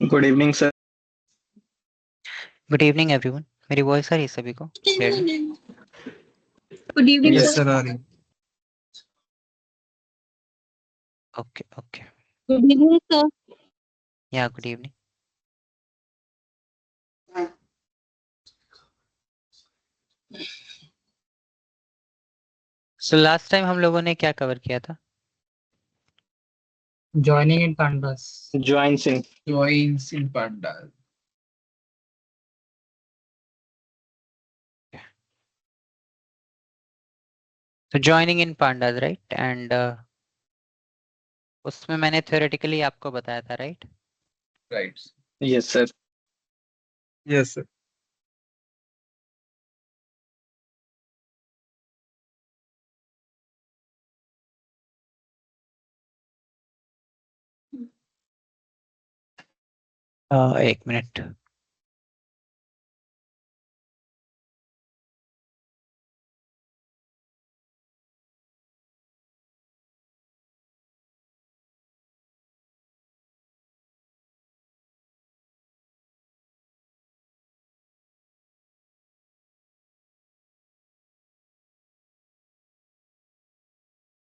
Good evening sir. Good evening everyone. मेरी voice आ रही है सभी को clearly? Good evening yes sir. Sir, आ रही। Okay okay, good evening sir. Yeah good evening. So last time हम लोगों ने क्या कवर किया था? Joining in pandas. Joins in. Joins in pandas. तो joining in pandas, right? And उसमें मैंने थ्योरेटिकली आपको बताया था, right? Right. Yes sir. Yes sir. एक मिनट।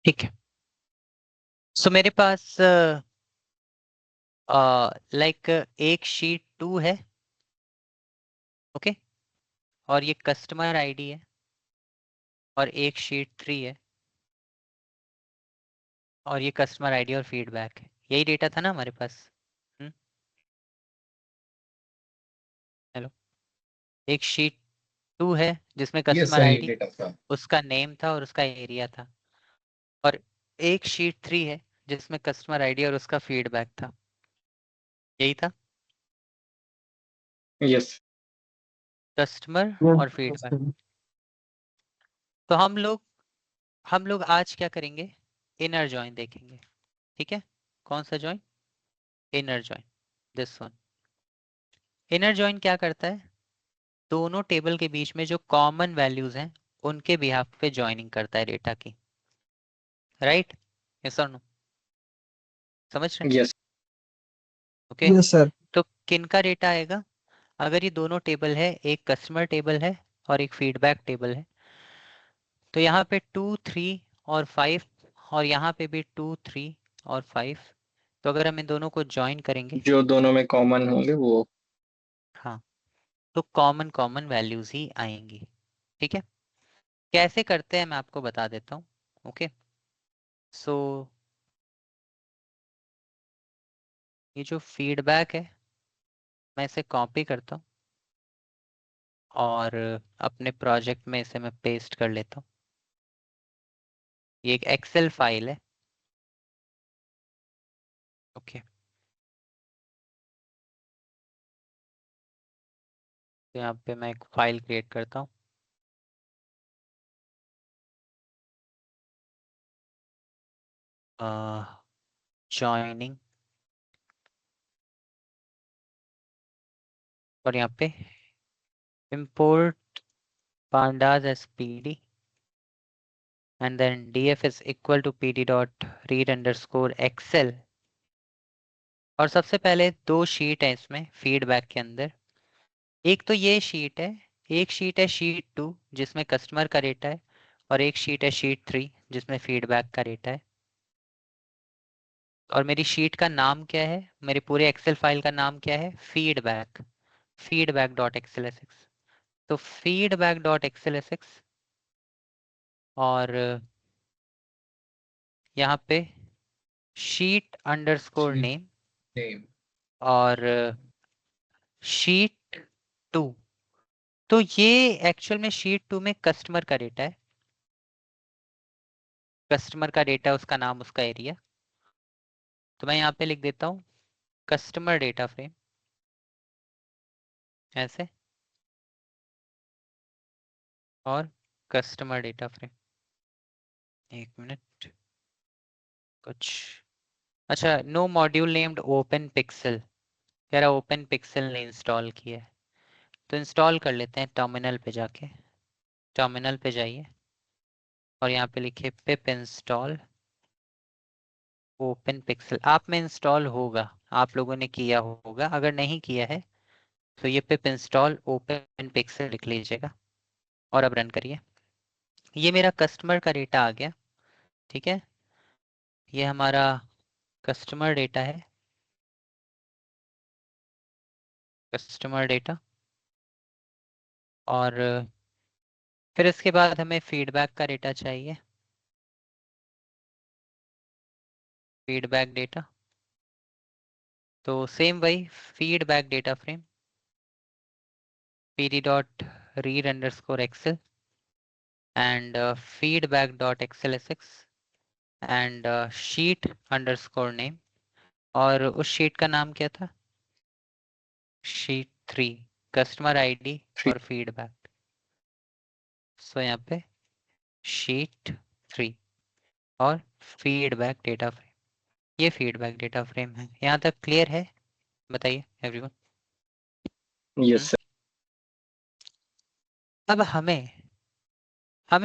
ठीक है। सो मेरे पास लाइक एक शीट 2 है, ओके, और ये कस्टमर आईडी है, और एक शीट 3 है, और ये कस्टमर आईडी और फीडबैक है। यही डेटा था ना हमारे पास? हेलो, एक शीट 2 है जिसमें Yes, customer sir. ID, Data sir. उसका नेम था और उसका एरिया था, और एक शीट 3 है जिसमें कस्टमर आईडी और उसका फीडबैक था। यही था Yes. कस्टमर और फीडबैक। तो हम लोग आज क्या करेंगे? इनर जॉइन देखेंगे, ठीक है? कौन सा join? Inner join, this one. Inner join क्या करता है? दोनों टेबल के बीच में जो कॉमन वैल्यूज हैं उनके बिहाफ पे जॉइनिंग करता है डेटा की, राइट? यस और नो? समझ रहे? Yes. ओके। Yes sir. तो किनका डेटा आएगा? अगर ये दोनों टेबल है, एक कस्टमर टेबल है और एक फीडबैक टेबल है, तो यहाँ पे 2, 3 और 5, और यहाँ पे भी 2, 3 और 5। तो अगर हम इन दोनों को ज्वाइन करेंगे, जो दोनों में कॉमन होंगे वो। हाँ, तो कॉमन कॉमन वैल्यूज ही आएंगी, ठीक है? कैसे करते हैं मैं आपको बता देता हूँ, ओके? सो ये जो फीडबैक है, मैं इसे कॉपी करता हूँ और अपने प्रोजेक्ट में इसे मैं पेस्ट कर लेता हूँ। ये एक एक्सेल फाइल है, ओके। तो यहाँ पे मैं एक फाइल क्रिएट करता हूँ। जॉइनिंग, और यहाँ पे import pandas as pd and then df is equal to pd dot read underscore excel। और सबसे पहले दो शीट है इसमें फीडबैक के अंदर। एक तो ये शीट है, एक शीट है शीट 2 जिसमें कस्टमर का डेटा है, और एक शीट है शीट 3 जिसमें फीडबैक का डेटा है। और मेरी शीट का नाम क्या है? मेरे पूरे एक्सेल फाइल का नाम क्या है? Feedback, feedback dot XLSX. तो फीडबैक डॉट एक्सएलएसएक्स, और यहाँ पे sheet underscore Sheet name, name. और शीट 2। तो ये एक्चुअल में शीट 2 में कस्टमर का डेटा है, कस्टमर का डेटा, उसका नाम, उसका एरिया। तो मैं यहाँ पे लिख देता हूँ कस्टमर डेटा फ्रेम, ऐसे, और कस्टमर डेटा फ्रेम। एक मिनट, कुछ अच्छा, no module named open pixel, यार ओपन पिक्सल ने इंस्टॉल किया है, तो इंस्टॉल कर लेते हैं टर्मिनल पे जाके। टर्मिनल पे जाइए और यहाँ पे लिखिए पिप इंस्टॉल ओपन पिक्सल। आप में इंस्टॉल होगा, आप लोगों ने किया होगा, अगर नहीं किया है तो ये पिप इंस्टॉल ओपन पिक्सल लिख लीजिएगा और अब रन करिए। ये मेरा कस्टमर का डेटा आ गया, ठीक है। ये हमारा कस्टमर डेटा है, कस्टमर डेटा। और फिर इसके बाद हमें फीडबैक का डेटा चाहिए, फीडबैक डेटा। तो सेम वही feedback data frame pd.read_excel and feedback.xlsx and sheet_name। और उस शीट का नाम क्या था? शीट 3, कस्टमर आईडी और फीडबैक। सो यहाँ पे शीट 3 और फीडबैक डेटा फ्रेम, ये फीडबैक डेटा फ्रेम है। यहाँ तक क्लियर है? बताइए एवरीवन। Yes sir. अब हमें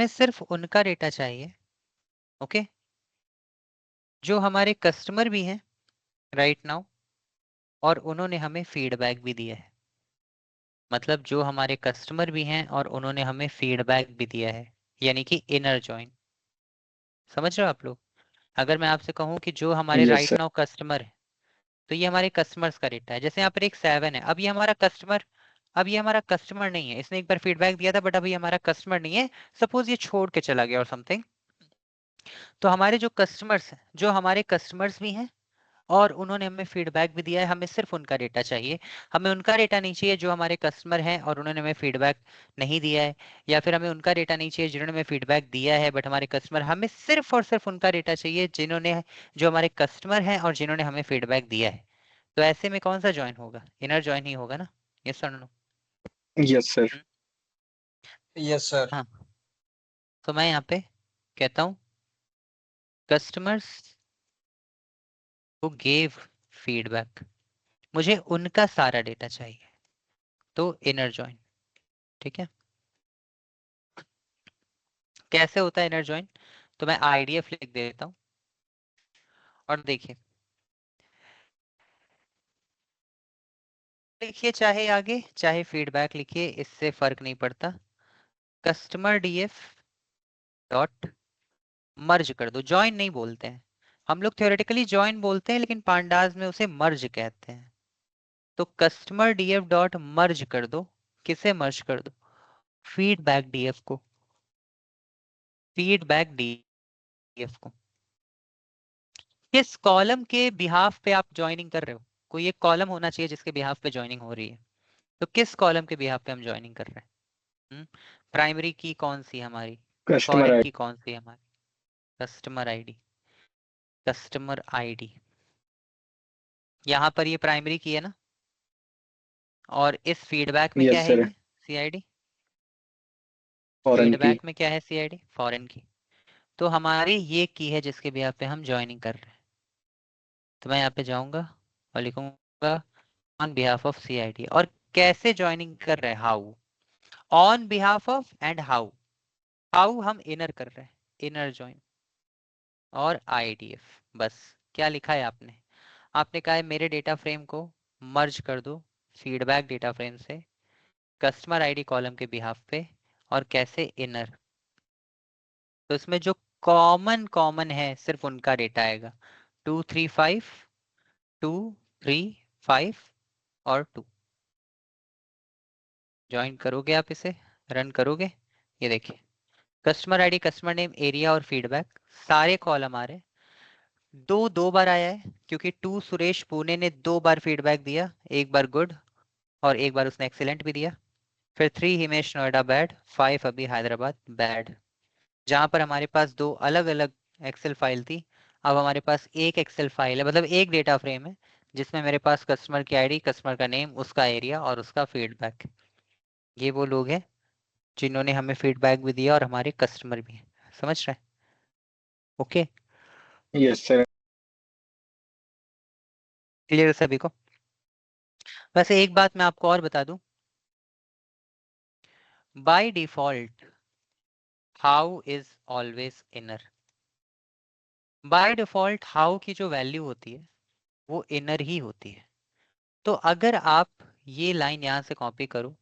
सिर्फ उनका डेटा चाहिए, ओके, जो हमारे कस्टमर भी हैं राइट नाउ और उन्होंने हमें फीडबैक भी दिया है। मतलब जो हमारे कस्टमर भी हैं और उन्होंने हमें फीडबैक भी दिया है, यानी कि इनर जॉइन। समझ रहे हो आप लोग? अगर मैं आपसे कहूं कि जो हमारे yes right sir. Now customer है, तो ये हमारे कस्टमर्स का डेटा है। जैसे यहाँ पर एक 7 है, अब ये हमारा कस्टमर नहीं है, इसने एक बार फीडबैक दिया था बट अभी हमारा कस्टमर नहीं है। सपोज ये छोड़ के चला गया और समथिंग। तो हमारे जो कस्टमर्स हैं, जो हमारे कस्टमर्स भी हैं और उन्होंने हमें फीडबैक भी दिया है, हमें सिर्फ उनका डेटा चाहिए। हमें उनका डेटा नहीं चाहिए जो हमारे कस्टमर हैं और उन्होंने हमें फीडबैक नहीं दिया है, या फिर हमें उनका डेटा नहीं चाहिए जिन्होंने हमें फीडबैक दिया है बट हमारे कस्टमर। हमें सिर्फ और सिर्फ उनका डेटा चाहिए जिन्होंने, जो हमारे कस्टमर हैं और जिन्होंने हमें फीडबैक दिया है। तो ऐसे में कौन सा ज्वाइन होगा? इनर ज्वाइन ही होगा ना? यस और no? Yes sir. Yes, sir. हाँ। तो मैं यहाँ पे कहता हूँ कस्टमर्स हु गेव फीडबैक, मुझे उनका सारा डेटा चाहिए, तो इनर ज्वाइन। ठीक है। कैसे होता है इनर ज्वाइन? तो मैं आईडीएफ लिख देता हूं और देखिए, लिखिए चाहे आगे चाहे फीडबैक लिखिए, इससे फर्क नहीं पड़ता। कस्टमर डीएफ डॉट मर्ज कर दो। ज्वाइन नहीं बोलते हैं हम लोग, थ्योरेटिकली ज्वाइन बोलते हैं लेकिन पांडास में उसे मर्ज कहते हैं। तो कस्टमर डीएफ डॉट मर्ज कर दो। किसे मर्ज कर दो? फीडबैक डीएफ को, फीडबैक डीएफ को। किस कॉलम के बिहाफ पे आप ज्वाइनिंग कर रहे हो? कोई एक कॉलम होना चाहिए जिसके बिहाफ पे ज्वाइनिंग हो रही है। तो किस कॉलम के बिहाफ पे हम ज्वाइनिंग कर रहे हैं? प्राइमरी की कौन सी है हमारी? कस्टमर फॉरेन आई। की कौन सी है हमारी? Customer ID, customer ID. यहाँ पर ये प्राइमरी की है ना, और इस फीडबैक में क्या यस है? सर। ये सीआईडी। फॉरेन की। फीडबैक में क्या है? सीआईडी फॉरेन की। तो हमारी ये की है जिसके बिहाफ पे हम ज्वाइनिंग कर रहे हैं। तो मैं यहाँ पे जाऊंगा और लिखूंगा ऑन बिहाफ ऑफ सीआईडी। और कैसे ज्वाइनिंग कर रहे हैं? How, on behalf of and how. How हम इनर कर रहे हैं, इनर ज्वाइन और आईडीएफ। बस क्या लिखा है आपने? आपने कहा है मेरे डेटा फ्रेम को मर्ज कर दो फीडबैक डेटा फ्रेम से कस्टमर आईडी कॉलम के बिहाफ पे, और कैसे इनर। तो इसमें जो कॉमन है सिर्फ उनका डेटा आएगा, 235, 235 और 2। ज्वाइन करोगे आप इसे, रन करोगे, ये देखिए customer ID, customer name, area और फीडबैक सारे कॉलम आ रहे हैं। दो बार आया है क्योंकि 2 सुरेश पुणे ने 2 बार फीडबैक दिया, एक बार गुड और एक बार उसने एक्सीलेंट भी दिया। फिर 3 हिमेश नोएडा बैड, 5 अभी हैदराबाद बैड। जहां पर हमारे पास 2 अलग अलग एक्सेल फाइल थी, अब हमारे पास एक एक्सेल फाइल है, मतलब एक डेटा फ्रेम है जिसमें मेरे पास कस्टमर की आईडी, कस्टमर का नेम, उसका एरिया और उसका फीडबैक। ये वो लोग हैं जिन्होंने हमें फीडबैक भी दिया और हमारे कस्टमर भी हैं। समझ रहे हैं? Okay, yes sir. क्लियर सभी को? वैसे एक बात मैं आपको और बता दूं, by default how is always inner. By default how की जो वैल्यू होती है वो इनर ही होती है। तो अगर आप ये लाइन यहाँ से कॉपी करो,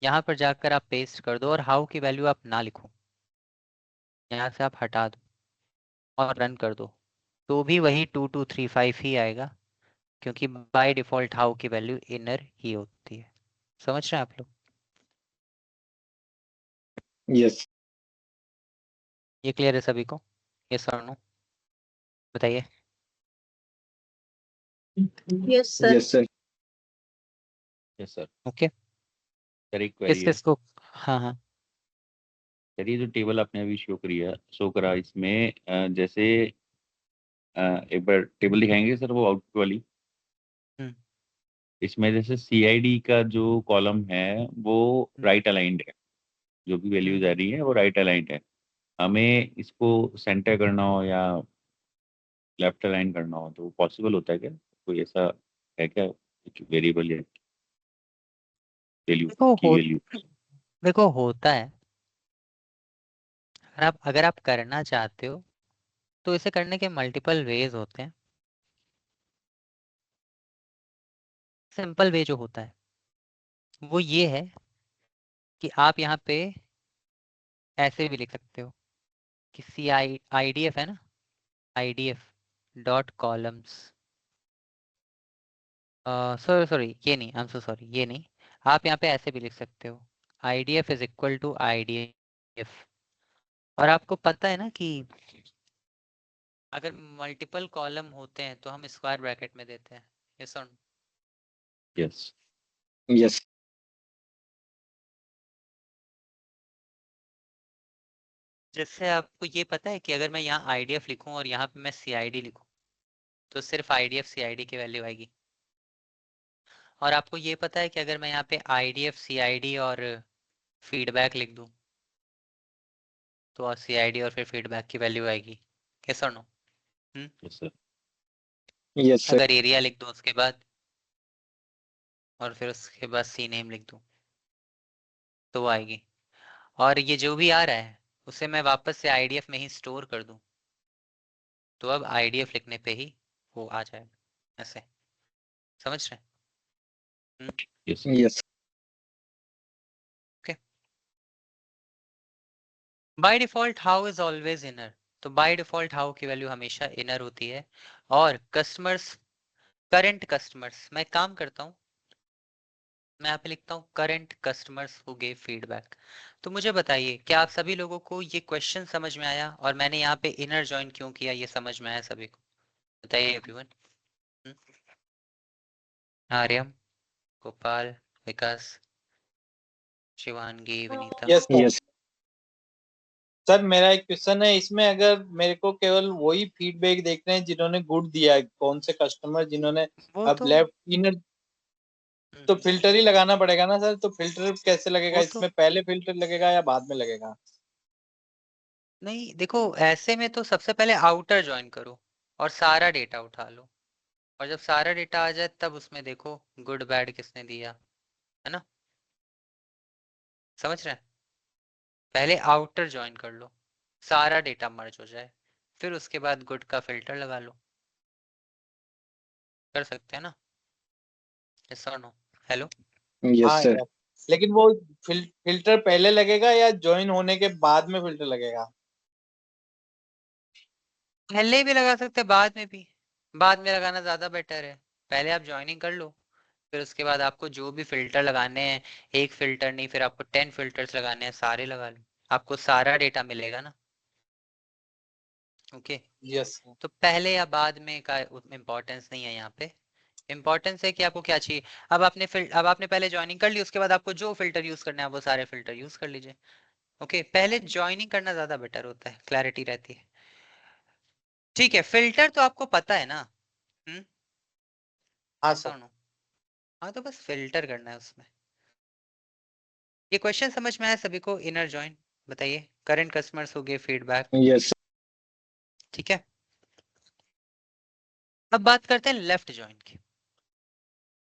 यहाँ पर जाकर आप पेस्ट कर दो और हाउ की वैल्यू आप ना लिखो, यहाँ से आप हटा दो और रन कर दो, तो भी वही 2235 ही आएगा, क्योंकि बाय डिफॉल्ट हाउ की वैल्यू इनर ही होती है। समझ रहे हैं आप लोग? यस ये क्लियर है सभी को? यस और नो बताइए। Yes sir. Yes sir yes sir. Okay, sir एक किस क्वेरी है किस को? हाँ हाँ सर, ये जो टेबल आपने अभी शो करा इसमें जैसे एक बार टेबल दिखाएंगे सर, वो आउटपुट वाली। हम्म, इसमें जैसे सीआईडी का जो कॉलम है वो राइट अलाइंड है, जो भी वैल्यूज आ रही है वो राइट अलाइंड है। हमें इसको सेंटर करना हो या लेफ्ट अलाइन करना हो तो पॉसिबल होता है क्या? कोई ऐसा है क्या वेरिएबल या वैल्यू देखो की वैल्यू? देखो होता है। अगर आप करना चाहते हो तो इसे करने के मल्टीपल वेज होते हैं। सिंपल वे जो होता है वो ये है कि आप यहाँ पे ऐसे भी लिख सकते हो कि IDF है ना, IDF dot columns, sorry sorry ये नहीं, आई एम सो सॉरी, ये नहीं। आप यहाँ पे ऐसे भी लिख सकते हो IDF is equal to IDF। और आपको पता है ना कि अगर मल्टीपल कॉलम होते हैं तो हम स्क्वायर ब्रैकेट में देते हैं। यस और यस यस जिससे आपको ये पता है कि अगर मैं यहाँ IDF लिखूं और यहाँ पे मैं CID लिखूं तो सिर्फ IDF CID की वैल्यू आएगी। और आपको ये पता है कि अगर मैं यहाँ पे IDF CID और फीडबैक लिख दूं तो और CID और फिर फीडबैक की वैल्यू आएगी। यस और no? Yes sir. Yes sir अगर एरिया लिख दूं उसके बाद और फिर उसके बाद C नेम लिख दूं तो वो आएगी। और ये जो भी आ रहा है उसे मैं वापस से IDF में ही स्टोर कर दूं तो अब IDF लिखने पे ही वो आ जाएगा। ऐसे समझ रहे हैं? Yes yes okay. By default how is always inner. तो बाय डिफॉल्ट हाउ की वैल्यू हमेशा इनर होती है। और कस्टमर्स, करंट कस्टमर्स, मैं काम करता हूँ, मैं यहाँ पे लिखता हूँ current customers who gave feedback. तो मुझे बताइए क्या आप सभी लोगों को ये क्वेश्चन समझ में आया और मैंने यहाँ पे इनर ज्वाइन क्यों किया ये समझ में आया सभी को? बताइए everyone. Aryam, Gopal, Vikas, Shivangi, Vinita. Yes sir. Yes sir मेरा एक क्वेश्चन है इसमें, अगर मेरे को केवल वही फीडबैक देखना है जिन्होंने गुड दिया है, कौन से कस्टमर जिन्होंने वो अब तो लेफ्ट इनर, तो फिल्टर ही लगाना पड़ेगा ना सर? तो फिल्टर कैसे लगेगा वो तो इसमें? पहले फिल्टर लगेगा या बाद में लगेगा? नहीं, देखो ऐसे में तो सबसे पहले आउटर ज्वाइन करो और सारा डेटा उठा लो, और जब सारा डेटा आ जाए तब उसमें देखो गुड बैड किसने दिया, है ना? समझ रहे हैं? पहले आउटर ज्वाइन कर लो, सारा डेटा मर्ज हो जाए, फिर उसके बाद गुड का फिल्टर लगा लो। कर सकते हैं ना? यस और नो? हेलो? यस हाँ सर यार, लेकिन वो फिल्टर पहले लगेगा या ज्वाइन होने के बाद में फिल्टर लगेगा? पहले भी लगा सकते हैं, बाद में भी। बाद में लगाना ज्यादा बेटर है। पहले आप ज्वाइनिंग कर लो, फिर उसके बाद आपको जो भी फिल्टर लगाने हैं, एक फिल्टर नहीं, फिर आपको 10 फिल्टर्स लगाने हैं, सारे लगा लो, आपको सारा डेटा मिलेगा ना। ओके। यस। तो पहले या बाद में का इम्पोर्टेंस नहीं है यहाँ पे। इम्पोर्टेंस है कि आपको क्या चाहिए। अब आपने पहले ज्वाइनिंग कर ली, उसके बाद आपको जो फिल्टर यूज करना है वो सारे फिल्टर यूज कर लीजिए। ओके, पहले ज्वाइनिंग करना ज्यादा बेटर होता है, क्लैरिटी रहती है। ठीक है, फिल्टर तो आपको पता है ना? हम्म, हाँ ऐसा सर। हो? हाँ, तो बस फिल्टर करना है उसमें। ये क्वेश्चन समझ में आया सभी को? इनर जॉइन बताइए, करंट कस्टमर्स हो गए फीडबैक। यस ठीक है, अब बात करते हैं लेफ्ट जॉइन की।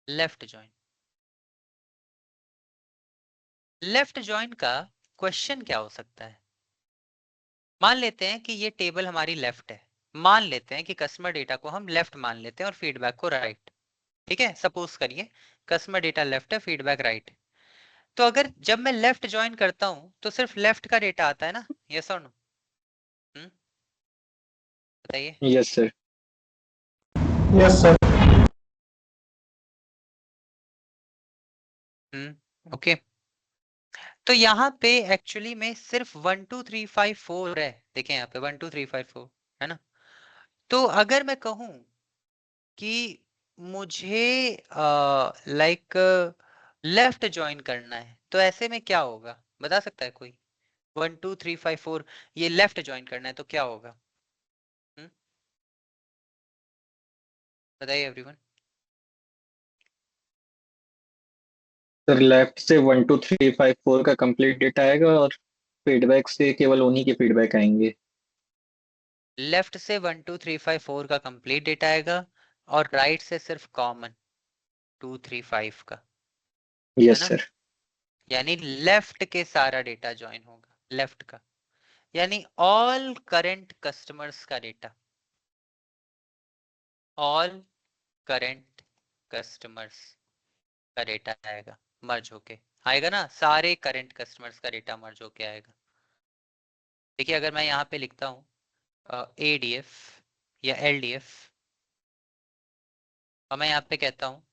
लेफ्ट जॉइन, लेफ्ट जॉइन का क्वेश्चन क्या हो सकता है? मान लेते हैं कि ये टेबल हमारी लेफ्ट है, मान लेते हैं कि कस्टमर डेटा को हम लेफ्ट मान लेते हैं और फीडबैक को राइट। ठीक है, सपोज करिए कस्टमर डेटा लेफ्ट है, फीडबैक राइट। तो अगर जब मैं लेफ्ट ज्वाइन करता हूं तो सिर्फ लेफ्ट का डेटा आता है ना, यस और नो? बताइए। Yes sir. Yes sir. Okay. तो यहाँ पे एक्चुअली में सिर्फ 1 2 3 5 4 है, देखें यहाँ पे 1 2 3 5 4 है ना। तो अगर मैं कहूं कि मुझे लाइक लेफ्ट ज्वाइन करना है तो ऐसे में क्या होगा, बता सकता है कोई? 1 2 3 5 4 ये लेफ्ट ज्वाइन करना है तो क्या होगा? बताइए एवरीवन। सर लेफ्ट से 1 2 3 5 4 का कंप्लीट डेटा आएगा और फीडबैक से केवल उन्हीं के फीडबैक आएंगे। लेफ्ट से 1 2 3 5 4 का कंप्लीट डेटा आएगा और राइट से सिर्फ कॉमन 2 3 5 का, है यस ना। सर। यानी लेफ्ट के सारा डेटा ज्वाइन होगा, लेफ्ट का, यानी ऑल करंट कस्टमर्स का डेटा, ऑल करंट कस्टमर्स का डेटा आएगा मर्ज होके, आएगा ना, सारे करंट कस्टमर्स का डेटा मर्ज होके आएगा। देखिए अगर मैं यहाँ पे लिखता हूँ ADF या LDF और मैं यहाँ पे कहता हूँ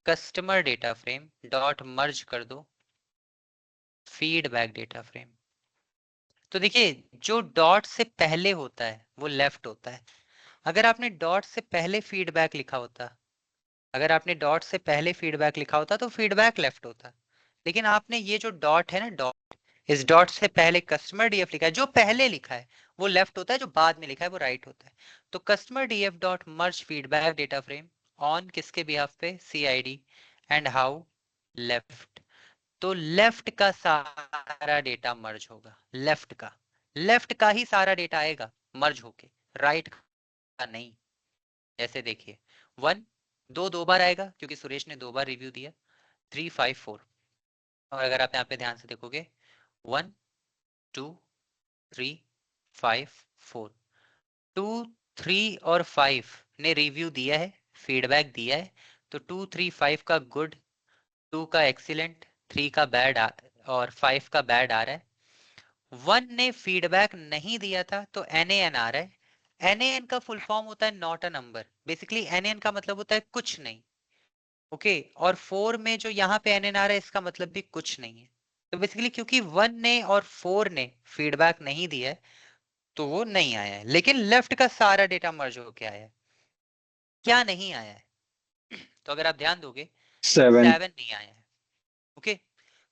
customer data frame dot merge कर दो फीडबैक डेटा फ्रेम, तो देखिए जो डॉट से पहले होता है वो लेफ्ट होता है। अगर आपने डॉट से पहले फीडबैक लिखा होता, अगर आपने डॉट से पहले फीडबैक लिखा होता तो फीडबैक लेफ्ट होता, लेकिन आपने ये जो डॉट है ना, डॉट, इस डॉट से पहले कस्टमर डीएफ लिखा है, जो पहले लिखा है वो लेफ्ट होता है, जो बाद में लिखा है वो राइट होता है। तो customer DF dot merge feedback data frame on किसके बिहाफ पे? CID and how left. तो लेफ्ट का सारा डेटा मर्ज होगा, लेफ्ट का ही सारा डेटा आएगा मर्ज होके, राइट का नहीं। जैसे देखिए 1 दो बार आएगा क्योंकि सुरेश ने 2 बार रिव्यू दिया, 3 5 4, और अगर आप यहाँ पे ध्यान से देखोगे 1 2 3 5 4, 2 3 और 5 ने रिव्यू दिया है, फीडबैक दिया है, तो 2 3 5 का गुड, 2 का एक्सीलेंट, 3 का बैड और 5 का बैड आ रहा है। 1 ने फीडबैक नहीं दिया था तो NaN आ रहा है। NaN का फुल फॉर्म होता है not a number, basically NaN का मतलब होता है कुछ नहीं। ओके, और 4 में जो यहाँ पे NaN आ रहा है इसका मतलब भी कुछ नहीं है। तो बेसिकली क्योंकि 1 ने और 4 ने फीडबैक नहीं दिया है तो वो नहीं आया है, लेकिन लेफ्ट का सारा डेटा मर्ज होके आया है। क्या नहीं आया है? तो अगर आप ध्यान दोगे 7। 7 नहीं आया है। ओके,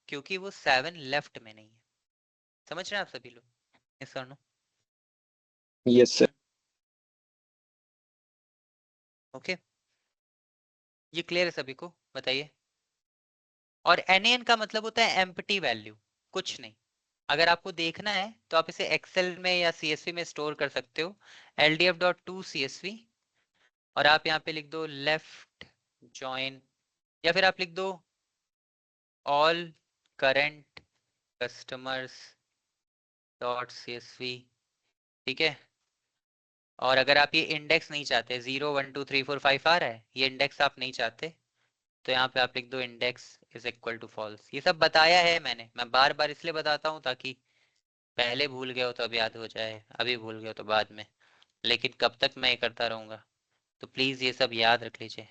क्योंकि वो 7 लेफ्ट में नहीं है। समझ रहे हैं आप सभी लोग? यस और नो? Yes sir. ओके, ये क्लियर है सभी को? बताइए। और NaN का मतलब होता है एम्प्टी वैल्यू, कुछ नहीं। अगर आपको देखना है तो आप इसे एक्सेल में या CSV में स्टोर कर सकते हो, LDF.2 CSV, और आप यहाँ पे लिख दो लेफ्ट जॉइन, या फिर आप लिख दो all current customers dot CSV। ठीक है, और अगर आप ये इंडेक्स नहीं चाहते, 0 1 2 3 4 5 आ रहा है, ये इंडेक्स आप नहीं चाहते, तो यहाँ पे आप लिख दो index is equal to false. ये सब बताया है मैंने, मैं बार बार इसलिए बताता हूँ ताकि पहले भूल गए हो तो अब याद हो जाए, अभी भूल गए हो तो बाद में, लेकिन कब तक मैं ये करता रहूंगा? तो प्लीज ये सब याद रख लीजिए।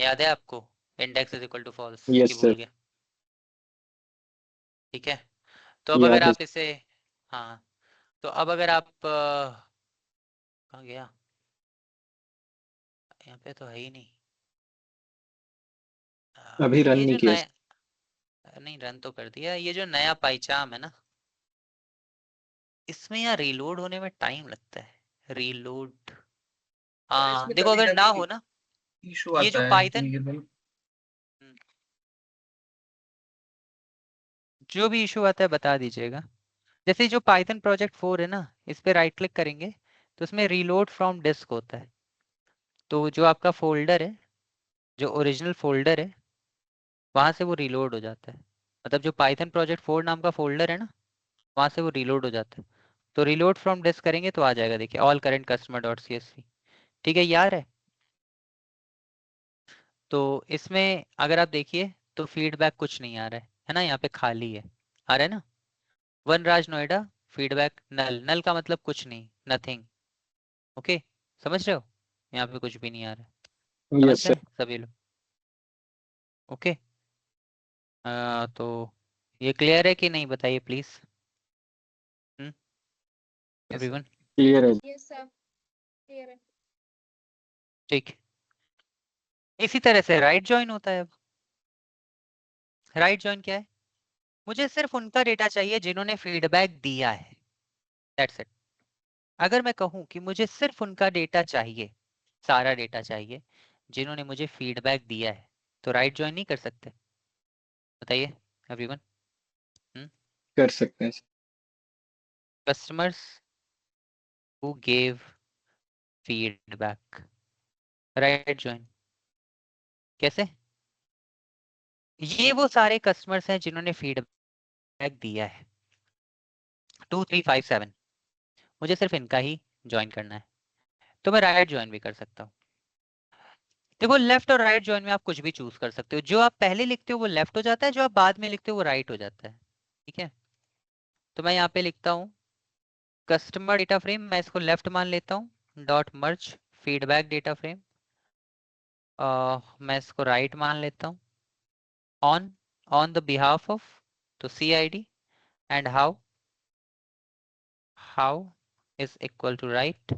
याद है आपको index is equal to false कि यस भूल सर। गया? ठीक है, तो अब अगर याद है। आप इसे, हाँ, तो अब अगर आप कहाँ गया, यहाँ पे तो है ही नहीं। अभी रन ये नहीं जो किया। नया, नहीं रन तो कर दिया, ये जो नया पाइचाम है ना, इसमें यार रीलोड होने में टाइम लगता है, रीलोड। हाँ इसमें देखो कभी अगर ना कभी हो ना, इशू ये जो आता है पाइथन, कि भाई जो भी इशू आता है बता दीजिएगा। जैसे जो पाइथन प्रोजेक्ट 4 है ना, इस पे राइट क्लिक करेंगे तो उसमें रीलोड फ्रॉम डिस्क होता है। तो जो आपका फोल्डर है, जो ओरिजिनल फोल्डर है, वहां से वो रीलोड हो जाता है। मतलब जो पाइथन प्रोजेक्ट 4 नाम का फोल्डर है ना, वहां से वो रीलोड हो जाता है। तो रिलोड फ्रॉम डिस्क करेंगे तो आ जाएगा, देखिए all current customer dot CSV। ठीक है, यार है। तो इसमें अगर आप देखिए तो फीडबैक कुछ नहीं आ रहा है ना, यहाँ पे खाली है, आ रहा है ना, वनराज नोएडा फीडबैक नल, नल का मतलब कुछ नहीं, नथिंग। ओके, समझ रहे हो, यहाँ पे कुछ भी नहीं आ रहा है, समझ यस रहे सर। हैं सभी लोग? ओके, तो ये क्लियर है कि नहीं, बताइए प्लीज एवरीवन। क्लियर है। यस सर, क्लियर है। ठीक, इसी तरह से राइट जॉइन होता है। अब राइट जॉइन क्या है, मुझे सिर्फ उनका डेटा चाहिए जिन्होंने फीडबैक दिया है, दैट्स इट। अगर मैं कहूं कि मुझे सिर्फ उनका डेटा चाहिए, सारा डेटा चाहिए जिन्होंने मुझे फीडबैक दिया है, तो राइट जॉइन नहीं कर सकते, बताइए एवरीवन। कर सकते हैं sir. Customers who gave feedback, right join कैसे? ये वो सारे कस्टमर्स हैं जिन्होंने फीडबैक दिया है, 2357, मुझे सिर्फ इनका ही ज्वाइन करना है, तो मैं राइट ज्वाइन भी कर सकता हूँ। देखो लेफ्ट और राइट ज्वाइन में आप कुछ भी चूज कर सकते हो, जो आप पहले लिखते हो वो लेफ्ट हो जाता है, जो आप बाद में लिखते हो वो राइट हो जाता है। ठीक है, तो मैं यहाँ पे लिखता हूँ कस्टमर डेटा फ्रेम, मैं इसको लेफ्ट मान लेता हूँ, dot merge feedback data frame, मैं इसको राइट मान लेता हूँ, ऑन द बिहाफ ऑफ, तो CID and how is equal to right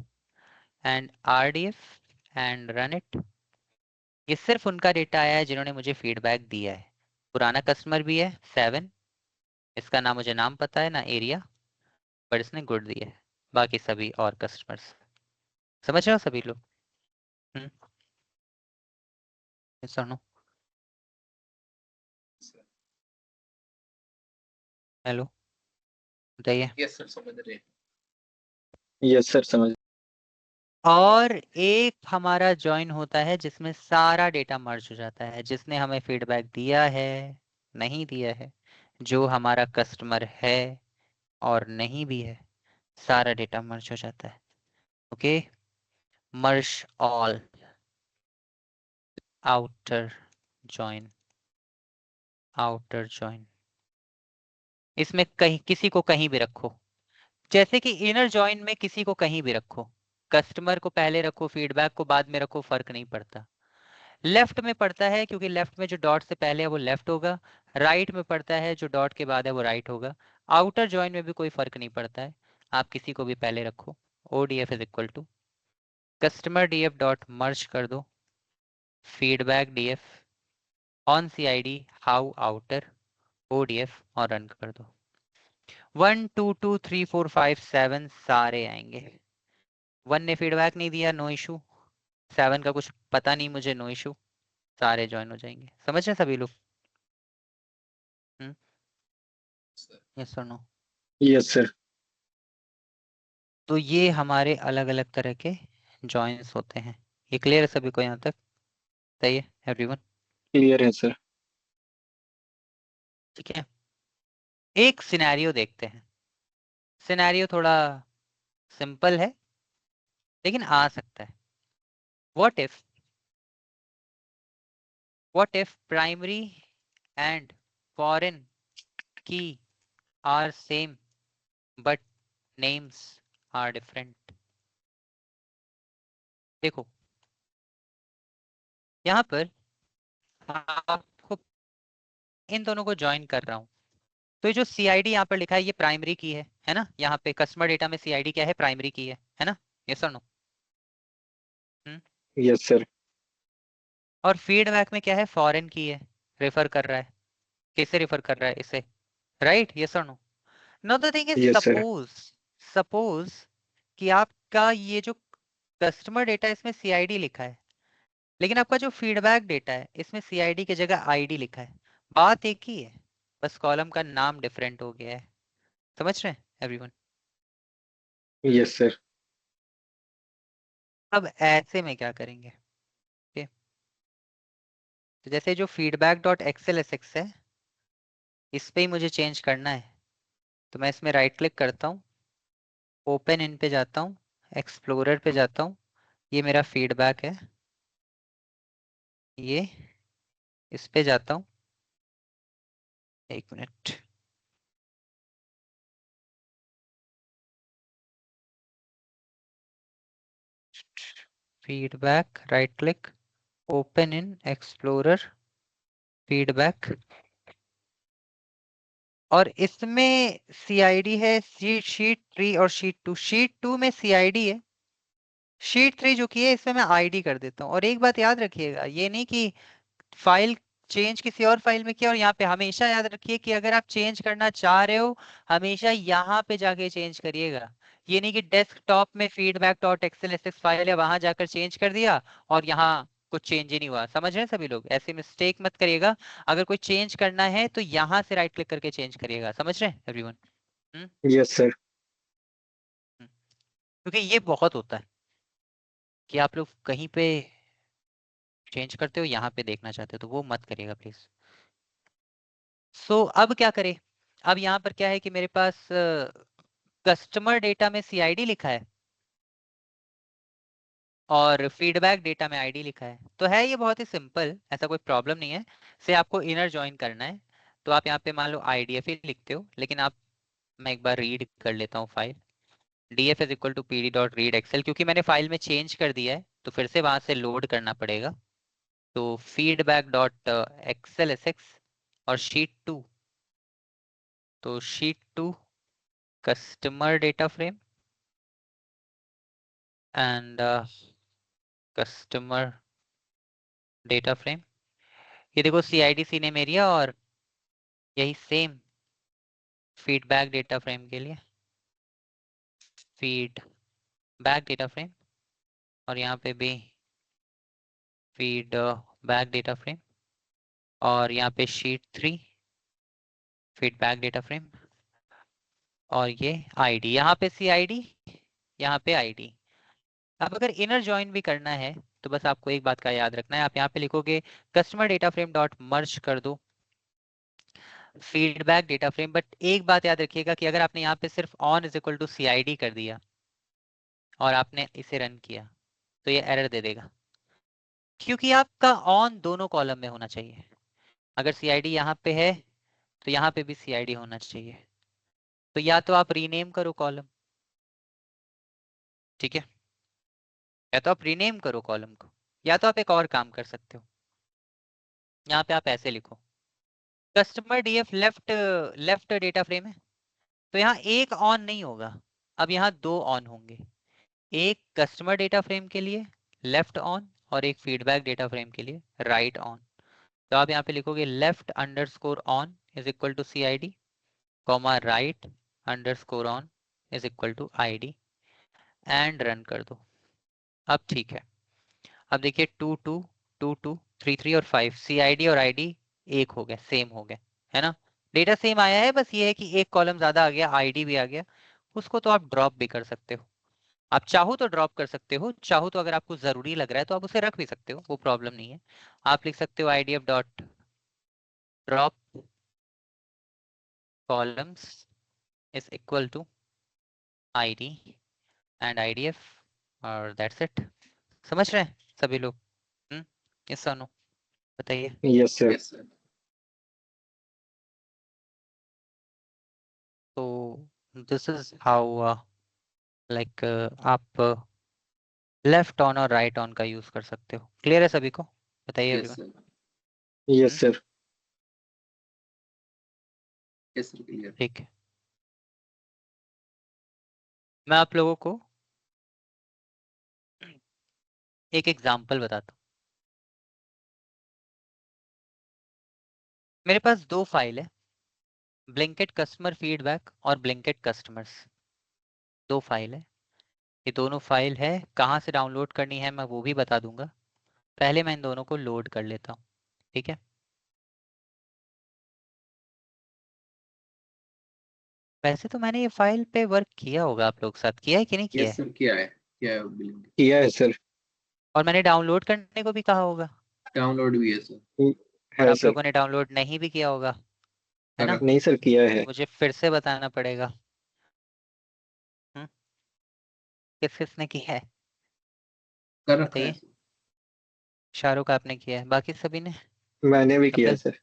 and RDF and run it. ये सिर्फ उनका डेटा आया है जिन्होंने मुझे फीडबैक दिया है, पुराना कस्टमर भी है 7, इसका ना मुझे नाम पता है ना एरिया, पर इसने गुड दिया है, बाकी सभी और कस्टमर्स। समझ रहे हो सभी लोग? yes or no? हेलो, बताइए। यस सर, समझ रहे हैं। यस सर, समझ। और एक हमारा ज्वाइन होता है जिसमें सारा डेटा मर्ज हो जाता है, जिसने हमें फीडबैक दिया है, नहीं दिया है, जो हमारा कस्टमर है और नहीं भी है, सारा डेटा मर्ज हो जाता है। Okay, merge all, outer join, outer join. इसमें कहीं किसी को कहीं भी रखो, जैसे कि इनर ज्वाइन में किसी को कहीं भी रखो, कस्टमर को पहले रखो, फीडबैक को बाद में रखो, फर्क नहीं पड़ता। लेफ्ट में पड़ता है क्योंकि लेफ्ट में जो डॉट से पहले है वो लेफ्ट होगा, राइट में पड़ता है जो डॉट के बाद है वो राइट होगा। आउटर ज्वाइन में भी कोई फर्क नहीं पड़ता है, आप किसी को भी पहले रखो। ODF is equal to customer DF dot merge कर दो feedback DF on CID how outer ODF और रन कर दो। 1 2 2 3 4 5 7 सारे आएंगे। 1 ने फीडबैक नहीं दिया, नो इशू। 7 का कुछ पता नहीं मुझे, नो इशू, सारे ज्वाइन हो जाएंगे। समझ रहे हैं सभी लोग? यस और नो? Yes sir. तो ये हमारे अलग अलग तरह के जॉइंस होते हैं। ये क्लियर है सभी को यहाँ तक? सही है एवरीवन? क्लियर है सर। ठीक है, एक सिनेरियो देखते हैं। सिनेरियो थोड़ा सिंपल है लेकिन आ सकता है। What if primary and foreign key are same but names are different. देखो यहाँ पर आपको इन दोनों को ज्वाइन कर रहा हूँ, तो ये जो CID यहाँ पर लिखा है ये प्राइमरी की है ना, यहाँ पे कस्टमर डेटा में CID क्या है, प्राइमरी की है ना, यस और नो? Yes sir. और फीडबैक में क्या है, फॉरेन की है, रेफर कर रहा है, किसे रेफर कर रहा है, इसे, राइट, यस और no? No the thing is yes sir. Suppose, suppose कि आपका ये जो कस्टमर डेटा इसमें CID लिखा है, लेकिन आपका जो फीडबैक डेटा है इसमें CID की जगह ID लिखा है, बात एक ही है, बस कॉलम का नाम डिफरेंट हो गया है। समझ रहे हैं एवरीवन? Yes sir. अब ऐसे में क्या करेंगे? ओके, तो जैसे जो फीडबैक डॉट XLSX है इस पे ही मुझे चेंज करना है, तो मैं इसमें राइट क्लिक करता हूँ, ओपन इन पे जाता हूँ, एक्सप्लोरर पे जाता हूँ, ये मेरा फीडबैक है, ये इस पे जाता हूँ, एक minute, feedback, right click, open in explorer, feedback, और इसमें CID है, शीट 3 और शीट 2। शीट 2 में CID है, शीट 3 जो की है इसमें मैं ID कर देता हूँ। और एक बात याद रखिएगा, ये नहीं कि फाइल चेंज किसी और फाइल में किया और यहाँ पे, हमेशा याद रखिए कि अगर आप चेंज करना चाह रहे हो हमेशा यहाँ पे जाके चेंज करिएगा। ये नहीं कि डेस्कटॉप में feedback.xlsx फाइल है वहां जाकर चेंज कर दिया और यहाँ कुछ चेंज ही नहीं हुआ। समझ रहे हैं सभी लोग? ऐसे मिस्टेक मत करिएगा। अगर कोई चेंज करना है तो यहाँ से राइट क्लिक करके चेंज करिएगा। समझ रहे हैं एवरीवन? Yes sir. क्योंकि ये बहुत होता है कि आप लोग कहीं पे चेंज करते हो, यहाँ पे देखना चाहते हो, तो वो मत करिएगा प्लीज। सो अब क्या करें? अब यहाँ पर क्या है कि मेरे पास कस्टमर डेटा में CID लिखा है और फीडबैक डेटा में ID लिखा है। तो है ये बहुत ही सिंपल, ऐसा कोई प्रॉब्लम नहीं है। से आपको इनर ज्वाइन करना है तो आप यहाँ पे मान लो IDF ही लिखते हो, लेकिन आप, मैं एक बार रीड कर लेता हूँ file, df is equal to pd.readxl, क्योंकि मैंने फाइल में चेंज कर दिया है तो फिर से वहां से लोड करना पड़ेगा। तो feedback.xlsx और शीट 2, तो sheet 2 customer data frame and customer data frame, ये देखो CID CNAME एरिया और यही सेम फीडबैक डेटा फ्रेम के लिए फीडबैक डेटा फ्रेम, और यहाँ पे भी फीडबैक डेटा फ्रेम, और यहाँ पे शीट 3 फीडबैक डेटा फ्रेम, और ये ID, यहाँ पे CID, यहाँ पे ID। अब अगर इनर ज्वाइन भी करना है तो बस आपको एक बात का याद रखना है, आप यहाँ पे लिखोगे customer data frame dot merge कर दो फीडबैक डेटा फ्रेम। बट एक बात याद रखिएगा कि अगर आपने यहाँ पे सिर्फ on is equal to CID कर दिया और आपने इसे रन किया तो ये एरर दे देगा, क्योंकि आपका ऑन दोनों कॉलम में होना चाहिए। अगर CID यहाँ पे है तो यहाँ पे भी CID होना चाहिए। तो या तो आप रीनेम करो कॉलम, ठीक है, या तो आप रीनेम करो कॉलम को, या तो आप एक और काम कर सकते हो, यहाँ पे आप ऐसे लिखो customer DF left data frame है, तो यहाँ एक ऑन नहीं होगा, अब यहाँ 2 ऑन होंगे, एक कस्टमर डेटा फ्रेम के लिए लेफ्ट ऑन और एक फीडबैक डेटा फ्रेम के लिए राइट ऑन। तो आप यहाँ पे लिखोगे left underscore on is equal to CID comma right underscore on is equal to ID and run कर दो। अब ठीक है, अब देखिए 2 2 2 2 3 3 और 5 CID और ID एक हो गया, सेम हो गया, है ना? डेटा सेम आया है, बस ये है कि एक कॉलम ज्यादा आ गया, ID भी आ गया। उसको तो आप ड्रॉप भी कर सकते हो, आप चाहो तो ड्रॉप कर सकते हो, चाहो तो अगर आपको जरूरी लग रहा है तो आप उसे रख भी सकते हो, वो प्रॉब्लम नहीं है। आप लिख सकते हो IDF dot drop columns is equal to ID and IDF और दैट्स इट। समझ रहे हैं सभी लोग? यस और नो बताइए। Yes sir. तो दिस इज हाउ लाइक आप लेफ्ट ऑन और राइट ऑन का यूज कर सकते हो। क्लियर है सभी को? बताइए एवरीवन। Yes sir. ठीक है, मैं आप लोगों को एक एग्जांपल बताता हूँ। मेरे पास 2 फाइल है, ब्लिंकिट कस्टमर फीडबैक और ब्लिंकिट कस्टमर्स, 2 फाइल है। ये दोनों फाइल है, कहाँ से डाउनलोड करनी है मैं वो भी बता दूंगा। पहले मैं इन दोनों को लोड कर लेता हूँ, ठीक है? वैसे तो मैंने ये फाइल पे वर्क किया होगा, आप लोग साथ किया है कि नहीं किया है? किया है सर। और मैंने डाउनलोड करने को भी कहा होगा, डाउनलोड भी है सर। और है आप सर। लोगों ने डाउनलोड नहीं भी किया होगा, है ना? नहीं सर, किया है। मुझे फिर से बताना पड़ेगा। किस किसने किया है कर रखा बताइए? है। शाहरुख आपने किया है, बाकी सभी ने? मैंने भी किया कपिल? सर।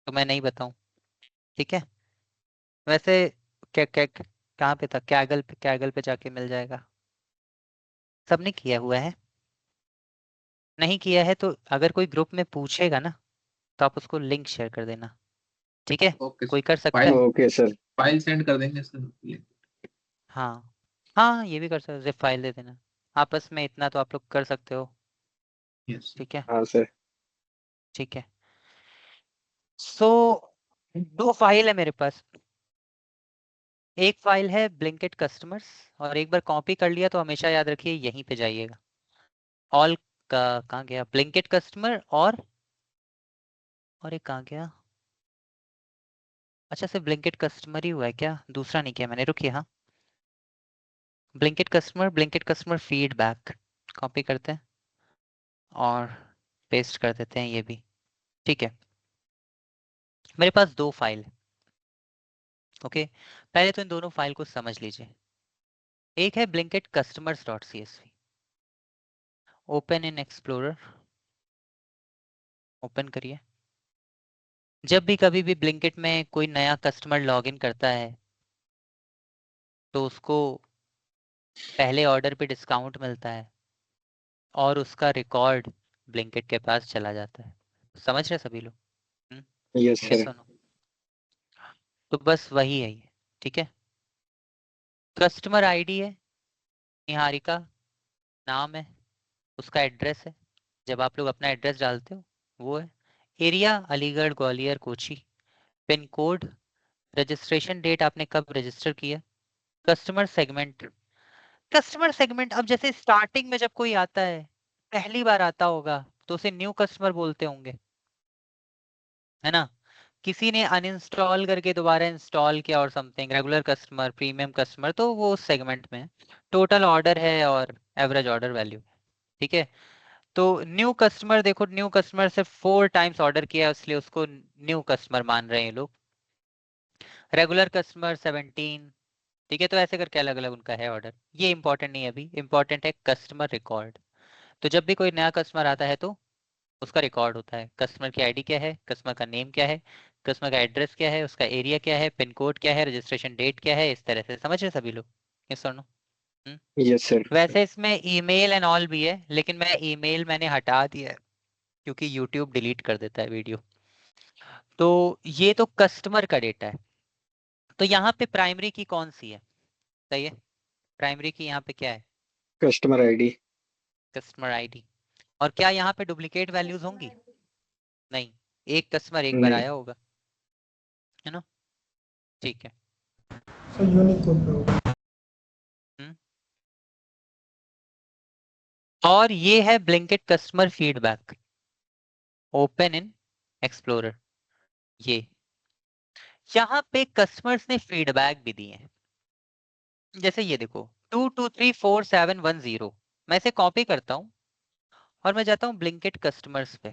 तो मैं नहीं बताऊं, ठीक है? वैसे क्या क्या कहाँ पे था? कैगल पे, कैगल पे जाके मिल जाएगा। सबने किया हुआ है। नहीं किया है तो अगर कोई ग्रुप में पूछेगा ना तो आप उसको लिंक शेयर कर देना, ठीक है? ओके कोई कर सकता फाइल है? Okay sir. फाइल सेंड कर देंगे सर। हाँ हाँ, ये भी कर सकते, जिप फाइल दे देना। आपस में इतना तो आप लोग कर सकते हो, यस ठीक है? हाँ सर। ठीक है। सो दो फाइल है मेरे पास। एक फाइल है ब्लिंकिट कस्टमर्स, और एक बार कॉपी कर लिया तो हमेशा याद रखिए यहीं पे जाइएगा। ऑल का कहाँ गया? ब्लिंकिट कस्टमर और एक कहाँ गया? अच्छा, सिर्फ ब्लिंकिट कस्टमर ही हुआ है क्या? दूसरा नहीं किया मैंने, रुकिए। हाँ, ब्लिंकिट कस्टमर फीडबैक कॉपी करते हैं और पेस्ट कर देते हैं ये भी, ठीक है? मेरे पास दो फाइल है, ओके? पहले तो इन दोनों फाइल को समझ लीजिए। एक है Blinkit customers dot CSV, open in explorer, open करिए। जब भी कभी भी ब्लिंकिट में कोई नया कस्टमर लॉगिन करता है तो उसको पहले ऑर्डर पे डिस्काउंट मिलता है और उसका रिकॉर्ड ब्लिंकिट के पास चला जाता है। समझ रहे सभी लोग? Yes yes sir. और नो? तो बस वही है ये, ठीक है? कस्टमर आईडी है निहारिका, नाम है, उसका एड्रेस है, जब आप लोग अपना एड्रेस डालते हो वो है। Area Aligarh, Gwalior, Kochi. Pin code, registration date आपने कब रजिस्टर किया। कस्टमर सेगमेंट, कस्टमर सेगमेंट अब जैसे स्टार्टिंग में जब कोई आता है, पहली बार आता होगा तो उसे न्यू कस्टमर बोलते होंगे, है ना? किसी ने अनइंस्टॉल करके दोबारा इंस्टॉल किया और something, regular customer, premium customer, तो वो उस सेगमेंट में है। टोटल ऑर्डर है और एवरेज ऑर्डर वैल्यू, ठीक है? तो न्यू कस्टमर, देखो न्यू कस्टमर से 4 टाइम्स ऑर्डर किया है इसलिए उसको न्यू कस्टमर मान रहे हैं लोग। रेगुलर कस्टमर 17, ठीक है? तो ऐसे करके अलग अलग उनका है ऑर्डर। ये इंपॉर्टेंट नहीं है अभी, इंपॉर्टेंट है कस्टमर रिकॉर्ड। तो जब भी कोई नया कस्टमर आता है तो उसका रिकॉर्ड होता है। कस्टमर की आईडी क्या है, कस्टमर का नेम क्या है, कस्टमर का एड्रेस क्या है, उसका एरिया क्या है, पिन कोड क्या है, रजिस्ट्रेशन डेट क्या है, इस तरह से। समझ रहे सभी लोग? यस और नो? Yes sir. वैसे इसमें ईमेल एंड ऑल भी है, लेकिन मैं ईमेल मैंने हटा दिया है क्योंकि यूट्यूब डिलीट कर देता है वीडियो। तो ये तो कस्टमर का डेटा है। तो यहाँ पे प्राइमरी की कौन सी है? सही है, प्राइमरी की यहाँ पे क्या है? Customer ID. Customer ID. और क्या यहाँ पे डुप्लीकेट वैल्यूज होंगी? नहीं, एक कस्टमर एक बार नहीं। आया होगा, है ना? ठीक है। सर यूनिकोड पे होगा। हम्म। और ये है Blinkit customer feedback, open in explorer. ये यहाँ पे कस्टमर्स ने फीडबैक भी दिए हैं, जैसे ये देखो 22347110। मैं इसे कॉपी करता हूँ और मैं जाता हूँ ब्लिंकिट कस्टमर्स पे,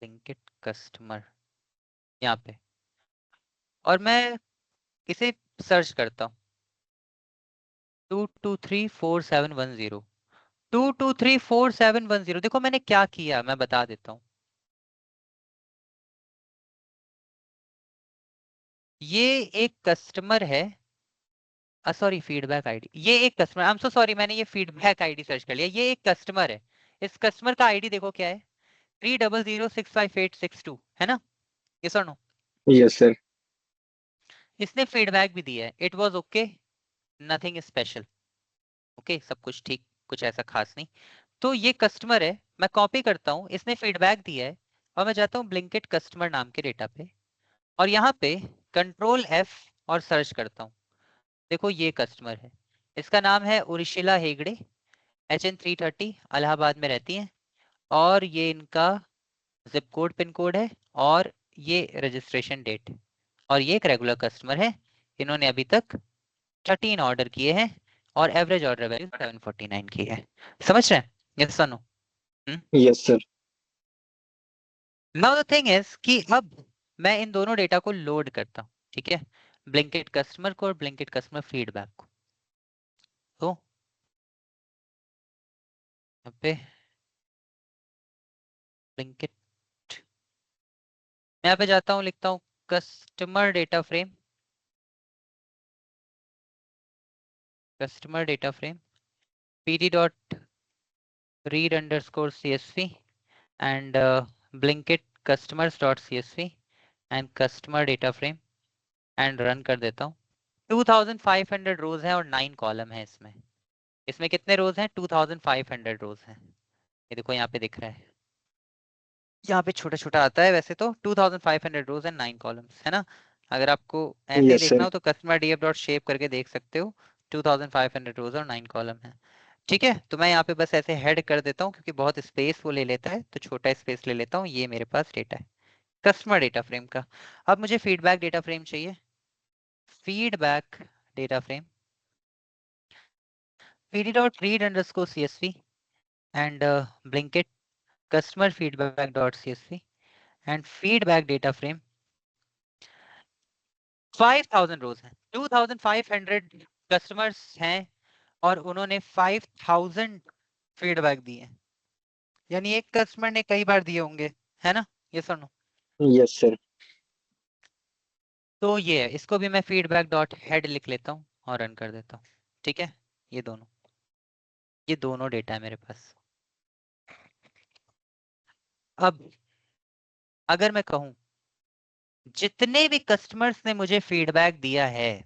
ब्लिंकिट कस्टमर यहाँ पे, और मैं इसे सर्च करता हूँ 22347110। 22347110, देखो मैंने क्या किया मैं बता देता हूँ। ये एक कस्टमर है, सॉरी फीडबैक आईडी, ये एक customer, I am so sorry, मैंने ये फीडबैक आईडी सर्च कर लिया। ये एक कस्टमर है, इस कस्टमर का आईडी देखो क्या है, 30065862, है ना? ये सर नो? Yes sir. इसने फीडबैक भी दिया है, it was okay, nothing special, okay, सब कुछ ठीक, कुछ ऐसा खास नहीं। तो ये कस्टमर है, मैं कॉपी करता हूँ, इसने फीडबैक दिया है, और मैं जाता हूँ ब्लिंकिट कस्टमर नाम के डेटा पे, और यहाँ पे कंट्रोल F और सर्च करता हूँ। देखो ये कस्टमर है, इसका नाम है उर्शिला हेगड़े, HN330, इलाहाबाद में रहती हैं, और ये इनका जिप कोड, पिन कोड है, और ये रजिस्ट्रेशन डेट, और ये एक रेगुलर कस्टमर है। इन्होंने अभी तक 13 ऑर्डर किए हैं और एवरेज ऑर्डर वैल्यू 749 की है। समझ रहे हैं? Yes no? Yes sir. Now the thing is कि अब मैं इन दोनों डेटा को लोड करता हूँ, ठीक है, ब्लिंकिट कस्टमर को और ब्लिंकिट कस्टमर फीडबैक को। तो यहाँ पे ब्लिंकिट, मैं यहाँ पे जाता हूँ, लिखता हूँ customer data frame, customer data frame pd dot read underscore csv and blinkit customers dot csv and customer data frame and run कर देता हूँ। 2500 रोज है और 9 कॉलम है इसमें। इसमें कितने रोज हैं? 2500 रोज हैं। ये देखो यहाँ पे दिख रहा है, यहाँ पे छोटा छोटा आता है। वैसे तो 2500 रोज एंड 9 कॉलम्स है ना। अगर आपको ऐसे ही यस देखना सर। हो तो कस्टमर df डॉट शेप करके देख सकते हो। 2500 रोज और 9 कॉलम है, ठीक है। तो मैं यहाँ पे बस ऐसे हेड कर देता हूँ क्योंकि बहुत स्पेस वो ले लेता है, तो छोटा स्पेस ले लेता हूँ। ये मेरे पास डेटा है कस्टमर डेटा फ्रेम का। अब मुझे फीडबैक डेटा फ्रेम चाहिए। Feedback data frame pd dot read underscore csv and blinkit customer feedback dot csv and feedback data frame 5000 रोज हैं, 2500 कस्टमर्स हैं और उन्होंने 5000 फीडबैक दिए, यानी एक कस्टमर ने कई बार दिए होंगे, है ना। ये सुनो, यस सर। तो ये है, इसको भी मैं फीडबैक डॉट हेड लिख लेता हूँ और रन कर देता हूँ, ठीक है। ये दोनों डेटा है मेरे पास। अब अगर मैं कहूं जितने भी कस्टमर्स ने मुझे फीडबैक दिया है,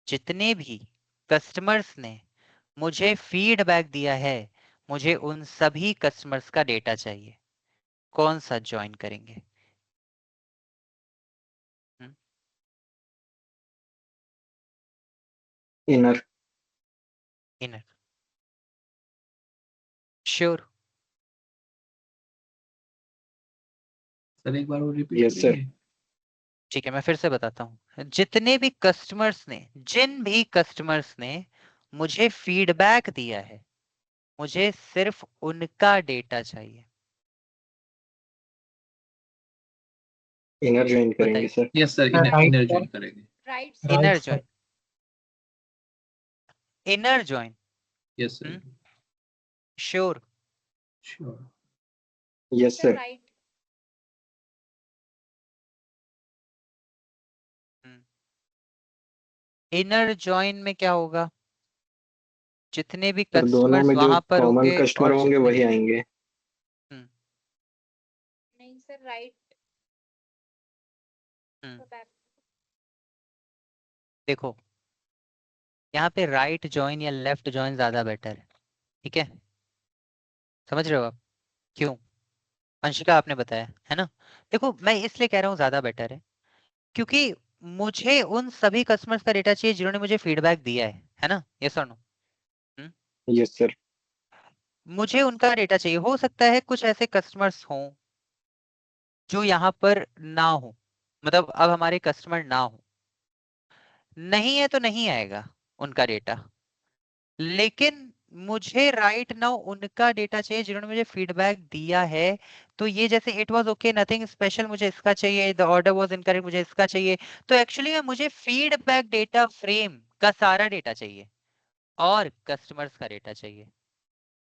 जितने भी कस्टमर्स ने मुझे फीडबैक दिया है, मुझे उन सभी कस्टमर्स का डेटा चाहिए। कौन सा ज्वाइन करेंगे? इनर। Inner, sure. सर एक बार वो रिपीट यस सर। करेंगे। ठीक है, मैं फिर से बताता हूँ। जितने भी कस्टमर्स ने, जिन भी कस्टमर्स ने मुझे फीडबैक दिया है, मुझे सिर्फ उनका डेटा चाहिए। इनर ज्वाइन करेंगे बताइए। Sir. Yes sir, inner join करेंगे। Right inner join, inner join, yes sir, sure. Sure. Yes sir. Right inner join में क्या होगा? जितने भी सर दोनों कस्टमर्स में जो वहां पर कॉमन होंगे कस्टमर और होंगे जितने, वही आएंगे। नहीं सर, राइट देखो यहाँ पे राइट ज्वाइन या लेफ्ट ज्वाइन ज्यादा बेटर है, ठीक है। समझ रहे हो आप क्यों? अंशिका आपने बताया है ना। देखो मैं इसलिए कह रहा हूँ ज्यादा बेटर है क्योंकि मुझे उन सभी कस्टमर्स का डेटा चाहिए जिन्होंने मुझे फीडबैक दिया है ना। यस और नो? Yes sir. मुझे उनका डेटा चाहिए। हो सकता है कुछ ऐसे कस्टमर्स हों जो यहाँ पर ना हो, मतलब अब हमारे कस्टमर ना हो, नहीं है तो नहीं आएगा उनका डेटा, लेकिन मुझे राइट नाउ उनका डेटा चाहिए जिन्होंने मुझे फीडबैक दिया है। तो ये जैसे it was okay nothing special, मुझे इसका चाहिए, द ऑर्डर वाज इनकरेक्ट, मुझे इसका चाहिए। तो एक्चुअली में मुझे फीडबैक डेटा फ्रेम का सारा डेटा चाहिए और कस्टमर्स का डेटा चाहिए।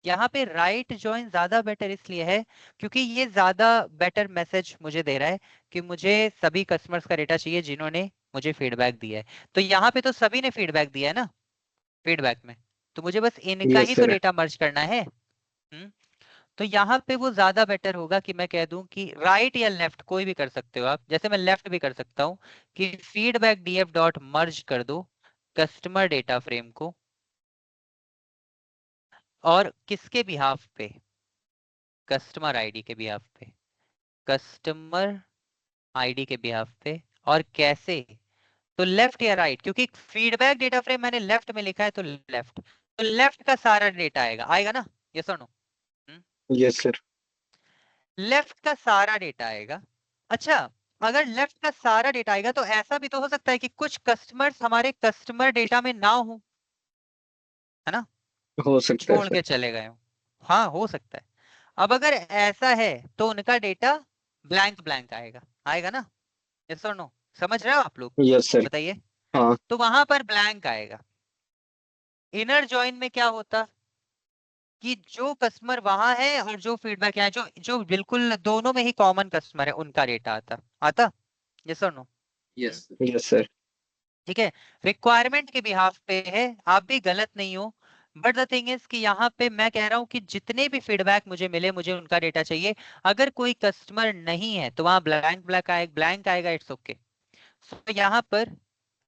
यहाँ पे राइट ज्वाइन ज्यादा बेटर इसलिए है क्योंकि ये ज्यादा बेटर मैसेज मुझे दे रहा है कि मुझे सभी कस्टमर्स का डेटा चाहिए जिन्होंने मुझे फीडबैक दिया है। तो यहाँ पे तो सभी ने फीडबैक दिया है ना फीडबैक में, तो मुझे बस इनका ही यस तो सर। डेटा मर्ज करना है। तो यहाँ पे वो ज्यादा बेटर होगा कि मैं कह दूं कि राइट या लेफ्ट कोई भी कर सकते हो आप। जैसे मैं लेफ्ट भी कर सकता हूँ कि फीडबैक डीएफ डॉट मर्ज कर दो कस्टमर डेटा फ्रेम को, और किसके बिहाफ पे? कस्टमर आईडी के बिहाफ पे, कस्टमर आईडी के बिहाफ पे। और कैसे? तो लेफ्ट या राइट, क्योंकि फीडबैक डेटा फ्रेम मैंने लेफ्ट में लिखा है तो लेफ्ट, तो लेफ्ट का सारा डेटा आएगा, आएगा ना। यस और नो? Yes sir. लेफ्ट का सारा डेटा आएगा। अच्छा, अगर लेफ्ट का सारा डेटा आएगा तो ऐसा भी तो हो सकता है कि कुछ कस्टमर्स हमारे कस्टमर डेटा में ना हो, है ना, हो सकता है छोड़ सर। के चले गए हो। हाँ हो सकता है। अब अगर ऐसा है तो उनका डेटा ब्लैंक ब्लैंक आएगा ना? यस और नो? समझ रहे हो आप लोग? Yes sir. बताइए। हाँ तो वहां पर ब्लैंक आएगा। इनर जॉइन में क्या होता कि जो कस्टमर वहां है और जो फीडबैक है, जो जो बिल्कुल दोनों में ही कॉमन कस्टमर है, उनका डेटा आता। यस और no? Yes sir. Yes sir. ठीक है। रिक्वायरमेंट के बिहाफ पे है, आप भी गलत नहीं हो, बट द थिंग इज कि यहाँ पे मैं कह रहा हूँ कि जितने भी फीडबैक मुझे मिले, मुझे उनका डेटा चाहिए। अगर कोई कस्टमर नहीं है तो वहां ब्लैंक आएगा, इट्स ओके। सो यहाँ पर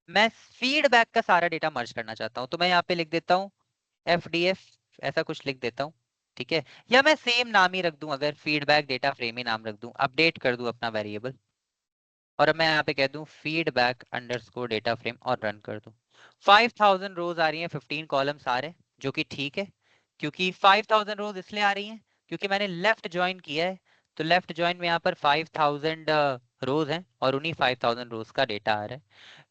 मैं फीडबैक का सारा डेटा मर्ज करना चाहता हूँ, तो मैं यहाँ पे लिख देता हूँ FDF, ऐसा कुछ लिख देता हूँ। ठीक है, या मैं सेम नाम ही रख दूं, अगर फीडबैक डेटा फ्रेम ही नाम रख दूं, अपडेट कर दूं अपना वेरिएबल, और अब मैं यहाँ पे कह दूं फीडबैक अंडरस्कोर डेटा फ्रेम और रन कर दूं। 5000 रोज आ रही हैं, 15 कॉलम्स आ रहे हैं, जो कि ठीक है, क्योंकि 5000 रोज इसलिए आ रही हैं क्योंकि मैंने लेफ्ट ज्वाइन किया है। तो लेफ्ट ज्वाइन में यहाँ पर 5000 रोज हैं और उन्हीं 5000 रोज का डेटा आ रहा है।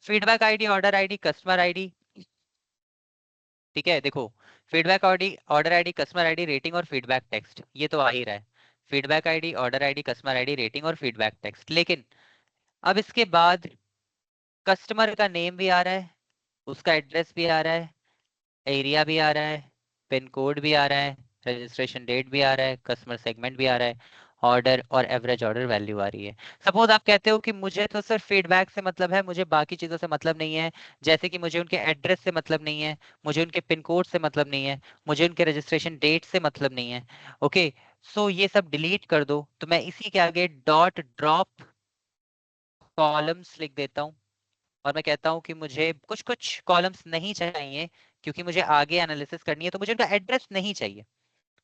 Feedback ID, order ID, customer ID, ठीक है। देखो, feedback ID, order ID, customer ID, rating और फीडबैक टेक्स्ट, ये तो आ ही रहा है। Feedback ID, order ID, customer ID, rating और फीडबैक टेक्स्ट। लेकिन अब इसके बाद कस्टमर का नेम भी आ रहा है, उसका एड्रेस भी आ रहा है, एरिया भी आ रहा है, पिन कोड भी आ रहा है, रजिस्ट्रेशन डेट भी आ रहा है, कस्टमर सेगमेंट भी आ रहा है, ऑर्डर और एवरेज ऑर्डर वैल्यू आ रही है। सपोज आप कहते हो कि मुझे तो सिर्फ फीडबैक से मतलब है, मुझे बाकी चीज़ों से मतलब नहीं है, जैसे कि मुझे उनके एड्रेस से मतलब नहीं है, मुझे उनके पिन कोड से मतलब नहीं है, मुझे उनके रजिस्ट्रेशन डेट से मतलब नहीं है। ओके, सो ये सब डिलीट कर दो, तो मैं इसी के आगे डॉट ड्रॉप कॉलम्स लिख देता हूँ, और मैं कहता हूँ कि मुझे कुछ कुछ कॉलम्स नहीं चाहिए क्योंकि मुझे आगे एनालिसिस करनी है, तो मुझे उनका एड्रेस नहीं चाहिए।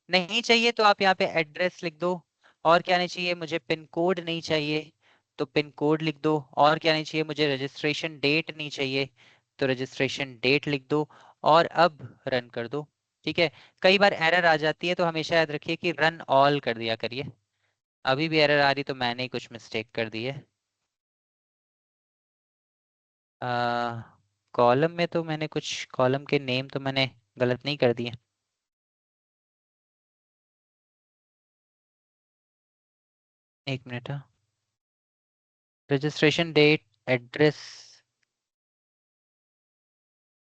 नहीं चाहिए तो आप यहाँ पे एड्रेस लिख दो। और क्या नहीं चाहिए? मुझे पिन कोड नहीं चाहिए, तो पिन कोड लिख दो। और क्या नहीं चाहिए? मुझे रजिस्ट्रेशन डेट नहीं चाहिए, तो रजिस्ट्रेशन डेट लिख दो, और अब रन कर दो। ठीक है। कई बार एरर आ जाती है, तो हमेशा याद रखिए कि रन ऑल कर दिया करिए। अभी भी एरर आ रही तो मैंने ही कुछ मिस्टेक कर दी है। कॉलम में तो मैंने कुछ, कॉलम के नेम तो मैंने गलत नहीं कर दिए। एक मिनट। हाँ, registration date, address,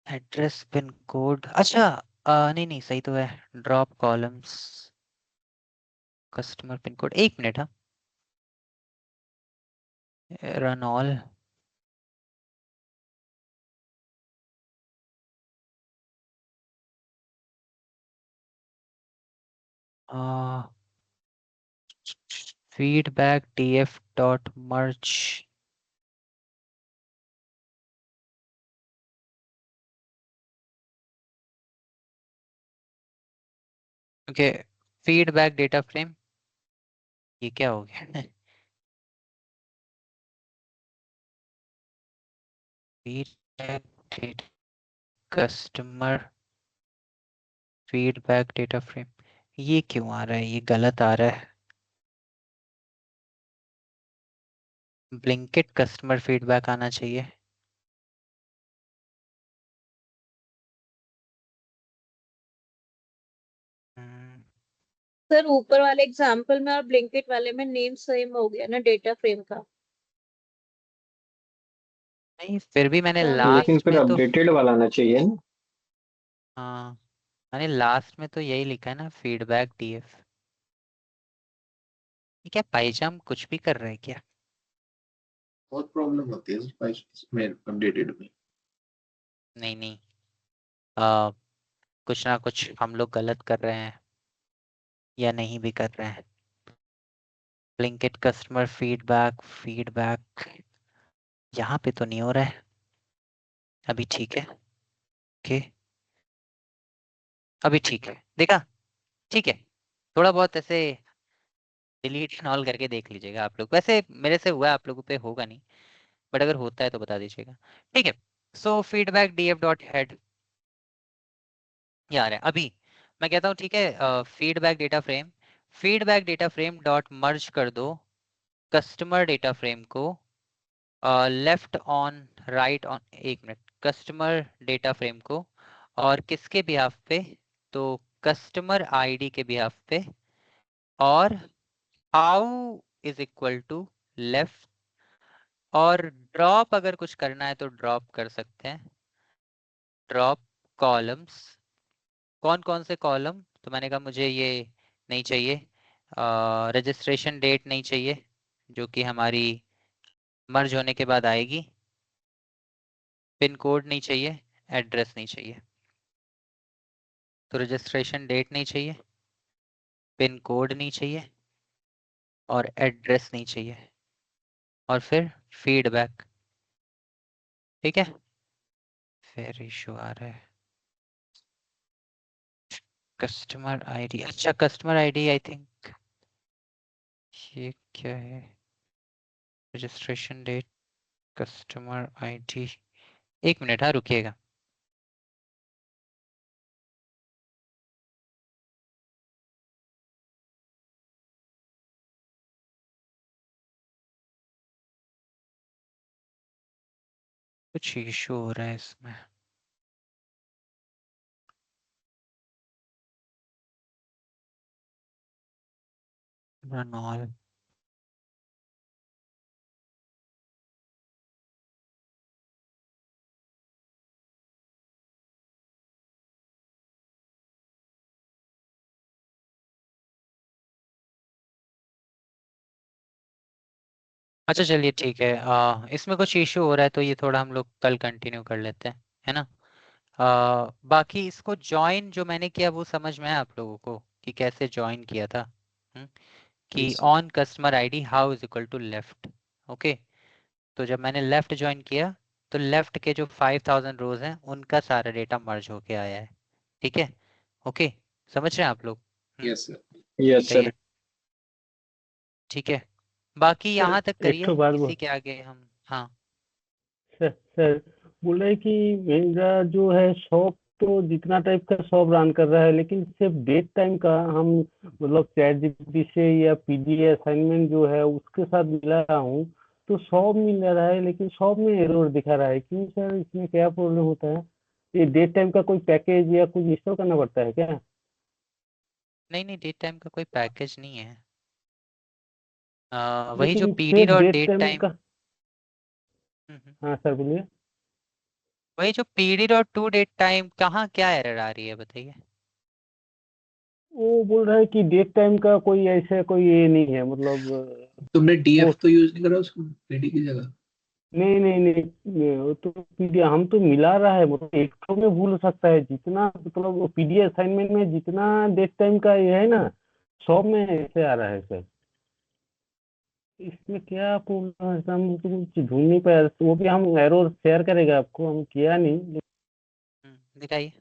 address, pin code, अच्छा नहीं नहीं, सही तो है। Drop columns, customer pin code, एक मिनट। हाँ, run all, feedback df dot merge, okay. Feedback data frame, ये क्या हो गया? Feedback customer feedback data frame, ये क्यों आ रहा है? ये गलत आ रहा है। ब्लिंकिट कस्टमर फीडबैक आना चाहिए। हम्म, सर ऊपर वाले एग्जाम्पल में और ब्लिंकिट वाले में नेम सेम हो गया ना डेटा फ्रेम का। नहीं, फिर भी मैंने क्या लेकिन लास्ट फिर में तो, अपडेटेड वाला आना चाहिए ना। हाँ, मैंने लास्ट में तो यही लिखा है ना, फीडबैक डीएफ। ये क्या पाइजाम कुछ भी कर रहा है क्या? बहुत प्रॉब्लम होती है इसमें अपडेटेड में। नहीं नहीं, आ, कुछ ना कुछ हम लोग गलत कर रहे हैं, या नहीं भी कर रहे हैं। ब्लिंकिट कस्टमर फीडबैक, फीडबैक यहाँ पे तो नहीं हो रहा है अभी। ठीक है, ओके, अभी ठीक है, देखा? ठीक है। थोड़ा बहुत ऐसे डिलीट एंड ऑल करके देख लीजिएगा आप लोग। वैसे मेरे से हुआ है, आप लोगों पे होगा नहीं, बट अगर होता है तो बता दीजिएगा। ठीक है। सो फीडबैक डीएफ डॉट हेड यार है अभी। मैं कहता हूँ ठीक है, feedback data frame dot merge कर दो कस्टमर डेटा फ्रेम को, लेफ्ट ऑन राइट ऑन, एक मिनट, कस्टमर डेटा फ्रेम को, और किसके बिहाफ पे? तो कस्टमर आईडी के बिहाफ पे। और how is equal to left, और ड्रॉप अगर कुछ करना है तो ड्रॉप कर सकते हैं। ड्रॉप कॉलम्स, कौन कौन से कॉलम? तो मैंने कहा मुझे ये नहीं चाहिए, रजिस्ट्रेशन डेट नहीं चाहिए जो कि हमारी मर्ज होने के बाद आएगी, पिन कोड नहीं चाहिए, एड्रेस नहीं चाहिए। तो रजिस्ट्रेशन डेट नहीं चाहिए, पिन कोड नहीं चाहिए और एड्रेस नहीं चाहिए, और फिर फीडबैक। ठीक है, फिर इशू आ रहा है कस्टमर आईडी। अच्छा कस्टमर आईडी, आई थिंक ये क्या है, रजिस्ट्रेशन डेट, कस्टमर आईडी। एक मिनट, हाँ रुकिएगा। कुछ इशू हो रहा है इसमें। रनॉल, अच्छा चलिए ठीक है, इसमें कुछ इशू हो रहा है तो ये थोड़ा हम लोग कल कंटिन्यू कर लेते हैं, है ना। बाकी इसको ज्वाइन जो मैंने किया वो समझ में है आप लोगों को कि कैसे ज्वाइन किया था? कि Yes. On customer ID how is equal to left. Okay, तो जब मैंने लेफ्ट ज्वाइन किया तो लेफ्ट के जो 5000 रोज हैं उनका सारा डेटा मर्ज होके आया है। ठीक है, ओके, समझ रहे हैं आप लोग? Yes, sir. Yes sir. बताइए। ठीक है, बाकी सर यहाँ तक एक करिए, तो बात इसी के आगे हम, हाँ सर बोल रहे हैं कि मेरा जो है शॉप तो जितना टाइप का शॉप रन कर रहा है, लेकिन सिर्फ डेट टाइम का हम मतलब चैट जीपीटी से या पीडीए असाइनमेंट जो है उसके साथ मिला रहा हूँ, तो शॉप मिल रहा है लेकिन शॉप में एरर दिखा रहा है। क्यों सर, इसमें क्या प्रॉब्लम होता है? ये डेट टाइम का कोई पैकेज या कुछ इंस्टॉल करना पड़ता है क्या? नहीं नहीं, डेट टाइम का कोई पैकेज नहीं है। वही जो लेकिन पीरियड सिर्फ और डेट डेट टाइम टाइम, का। हाँ सर बोलिए। वही जो पीरियड और टू डेट टाइम, कहाँ क्या एरर आ रही है बताइए। वो बोल रहा है कि डेट टाइम का कोई ऐसा कोई ये नहीं है, मतलब तुमने वो डीएफ तो यूज नहीं करा उसको रेडी की जगह? नहीं नहीं नहीं वो तो पीडीएफ हम तो मिला रहा है, मतलब एक तो में भूल सकता है जितना, मतलब पीडीएफ असाइनमेंट में जितना डेट टाइम का ये है ना, सब में ऐसे आ रहा है सर। इसमें क्या प्रॉब्लम है सर, हम तो कुछ ढूंढ नहीं पाया, तो वो भी हम एरर शेयर करेगा आपको, हम किया नहीं दिखाइए।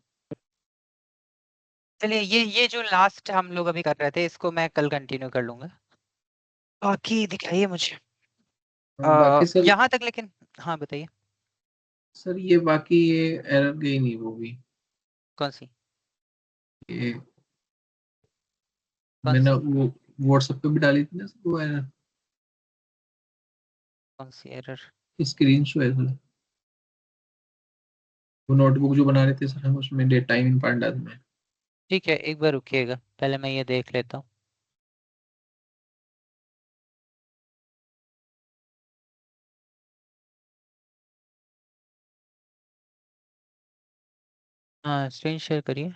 चलिए ये जो लास्ट हम लोग अभी कर रहे थे इसको मैं कल कंटिन्यू कर लूंगा। बाकी दिखाइए मुझे बाकी सर, यहाँ तक, लेकिन हाँ बताइए। सर ये बाकी ये एरर गई नहीं वो भी। कौन सी? ये कौन मैंने सी? वो व्हाट्सएप पे भी डाली थी ना सर वो एरर, कौन सी एरर? स्क्रीन शो है सर। वो नोटबुक जो बना रहे थे सर हम, उसमें डेट टाइम इन पांडा में। ठीक है, एक बार रुकिएगा, पहले मैं ये देख लेता हूँ। हाँ स्क्रीन शेयर करिए।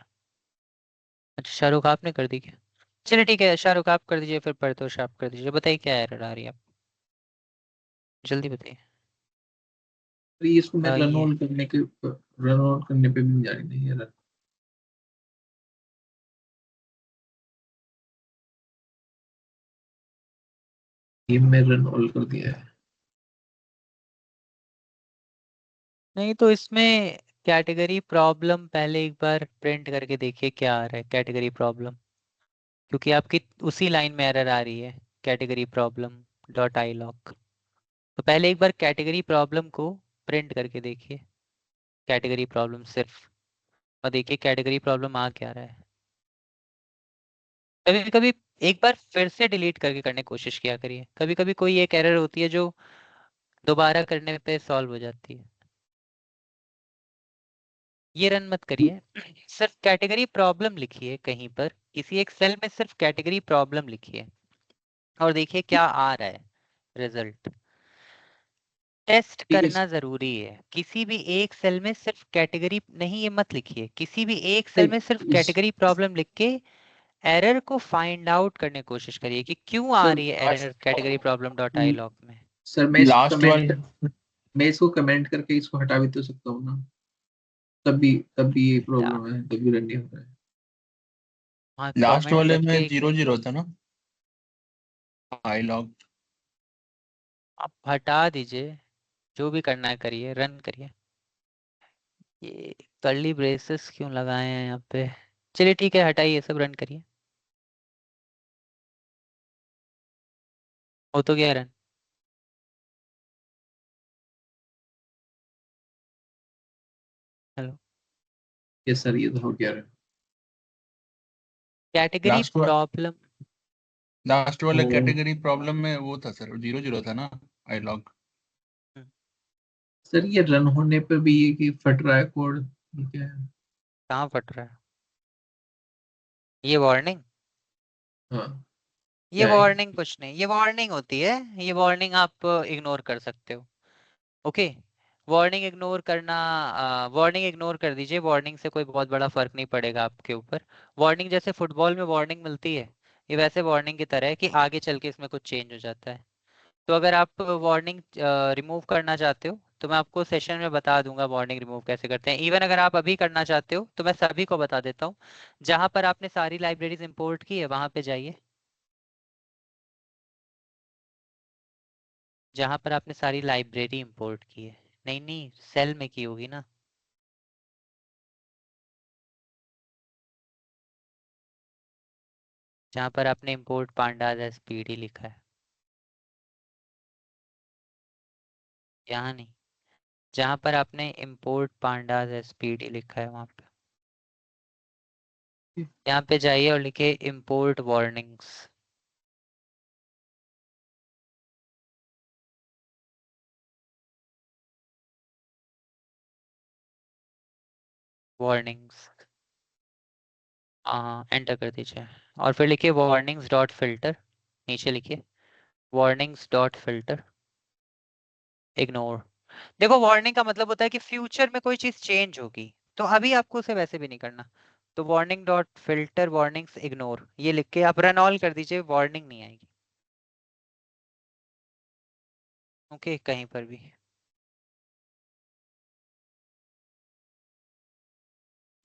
अच्छा शाहरुख आपने कर दी क्या? चलिए ठीक है, शाहरुख आप कर दीजिए, फिर परतोष आप कर दीजिए। बताइए क्या एरर आ रही है आप, जल्दी बताइए। तो ये इसको मैं ये रन ऑन करने पे भी नहीं जा रही नहीं एरर। ये मैं रन ऑल कर दिया है। नहीं तो इसमें कैटेगरी प्रॉब्लम पहले एक बार प्रिंट करके देखिए क्या आ रहा है कैटेगरी प्रॉब्लम, क्योंकि आपकी उसी लाइन में एरर आ रही है, category problem dot I lock. तो पहले एक बार कैटेगरी प्रॉब्लम को प्रिंट करके देखिए, कैटेगरी प्रॉब्लम सिर्फ, और देखिए कैटेगरी प्रॉब्लम आ क्या रहा है। कभी कभी एक बार फिर से डिलीट करके करने की कोशिश किया करिए, कभी कभी कोई एक एरर होती है जो दोबारा करने पे सॉल्व हो जाती है। ये रन मत करिए, सिर्फ कैटेगरी प्रॉब्लम लिखिए कहीं पर, किसी एक सेल में सिर्फ कैटेगरी प्रॉब्लम लिखिए। और देखिए क्या आ रहा है रिजल्ट। टेस्ट ठीक है करना जरूरी है। किसी भी एक सेल में सिर्फ कैटेगरी नहीं, ये मत लिखिए, किसी भी एक सेल नहीं, में सिर्फ इस कैटेगरी प्रॉब्लम लिख के एरर को फाइंड आउट करने की कोशिश करिए कि क्यों आ सर रही है error category problem dot I log में। सर मैं इसको लास्ट वाले कमेंट मैं इसको कमेंट करके इसको हटा भी तो सकता हूँ ना, तब भी ये क्या प्रॉब्लम है, तब भी रन नहीं हो रहा है। हाँ, लास्ट कमेंट वाले में करके 0 0 था ना आई लॉग। आप हटा दीजिए, जो भी करना है करिए, रन करिए। ये कर्ली ब्रेसेस क्यों लगाए हैं यहाँ पे? चलिए ठीक है, हटाइए सब, रन करिए। हो तो गया रन। हेलो। यस सर, ये तो हो गया है। Category problem. लास्ट वाले कैटेगरी प्रॉब्लम में वो था सर, 0 0 था ना आई लॉग। सर ये रन होने पे भी ये कि फट रहा है कोड, ये क्या है? कहाँ फट रहा है? ये वार्निंग? हाँ, ये क्या है? वार्निंग कुछ नहीं, ये वार्निंग होती है, ये वार्निंग आप इग्नोर कर सकते हो। ओके, वार्निंग इग्नोर करना, वार्निंग इग्नोर कर दीजिए, वार्निंग से कोई बहुत बड़ा फर्क नहीं पड़ेगा आपके ऊपर। वार्निंग जैसे फुटबॉल में वार्निंग मिलती है, ये वैसे वार्निंग की तरह है कि आगे चल के इसमें कुछ चेंज हो जाता है। तो अगर आप वार्निंग रिमूव करना चाहते हो तो मैं आपको सेशन में बता दूंगा वार्निंग रिमूव कैसे करते हैं। इवन अगर आप अभी करना चाहते हो तो मैं सभी को बता देता हूँ। जहां पर आपने सारी लाइब्रेरीज इंपोर्ट की है वहां पे जाइए, जहां पर आपने सारी लाइब्रेरी इंपोर्ट की है। नहीं नहीं, सेल में की होगी ना। जहां पर आपने इंपोर्ट पांडाज एसपीडी लिखा है, यहाँ नहीं, जहां पर आपने इंपोर्ट पांडाज एसपीडी लिखा है वहां पे, यहाँ पे जाइए और लिखिए इंपोर्ट वार्निंग्स। वार्निंग्स, एंटर कर दीजिए और फिर लिखिए वार्निंग्स डॉट फिल्टर। नीचे लिखिए वार्निंग्स डॉट फिल्टर इग्नोर। देखो वार्निंग का मतलब होता है कि फ्यूचर में कोई चीज चेंज होगी, तो अभी आपको उसे वैसे भी नहीं करना। तो warning dot filter warnings ignore ये लिख के आप रन ऑल कर दीजिए, वार्निंग नहीं आएगी। ओके, कहीं पर भी।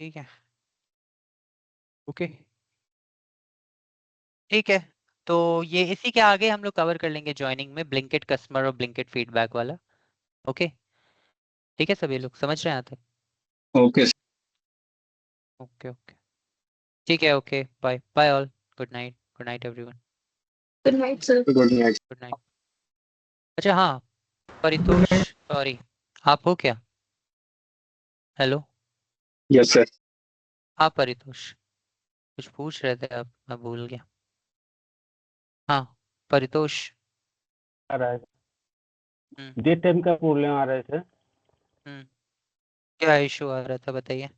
ठीक है, ओके, ठीक है। तो ये इसी के आगे हम लोग कवर कर लेंगे ज्वाइनिंग में, ब्लिंकिट कस्टमर और ब्लिंकिट फीडबैक वाला। ओके, ठीक है, सभी लोग समझ रहे हैं यहाँ तक? ओके ओके ओके, ठीक है, okay, bye bye all, good night, good night everyone, good night sir. Good night. Good night. अच्छा हाँ, परितोष, सॉरी, आप हो क्या? Hello, yes sir. आप परितोष कुछ पूछ रहे थे आप, मैं भूल गया। हाँ, परितोष। आ रहा है, हम्म डे टाइम का प्रॉब्लम आ रहा है सर। हम्म, क्या इशू आ रहा था बताइए।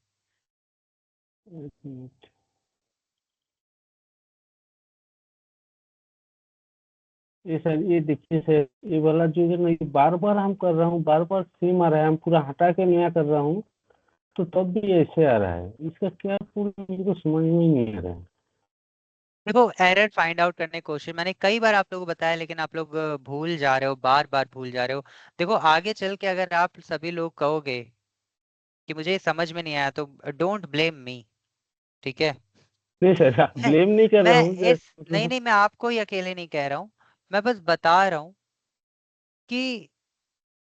एक मिनट। ये सर, ये देखिए सर, ये वाला जो है ना, ये बार बार हम कर रहा हूँ, बार बार सेम आ रहा है, हम पूरा हटा के नया कर रहा हूँ तो तब भी ऐसे आ रहा है। इसका क्या प्रॉब्लम, मुझको समझ में ही नहीं आ रहा है। देखो एरर फाइंड आउट करने की कोशिश मैंने कई बार आप लोगों को बताया, लेकिन आप लोग भूल जा रहे हो, बार बार भूल जा रहे हो। देखो आगे चल के अगर आप सभी लोग कहोगे कि मुझे ये समझ में नहीं आया तो डोंट ब्लेम मी, ठीक है? नहीं सर, ब्लेम नहीं कर रहा मैं हूँ सर, इस नहीं नहीं, मैं आपको ही अकेले नहीं कह रहा हूँ, मैं बस बता रहा हूँ कि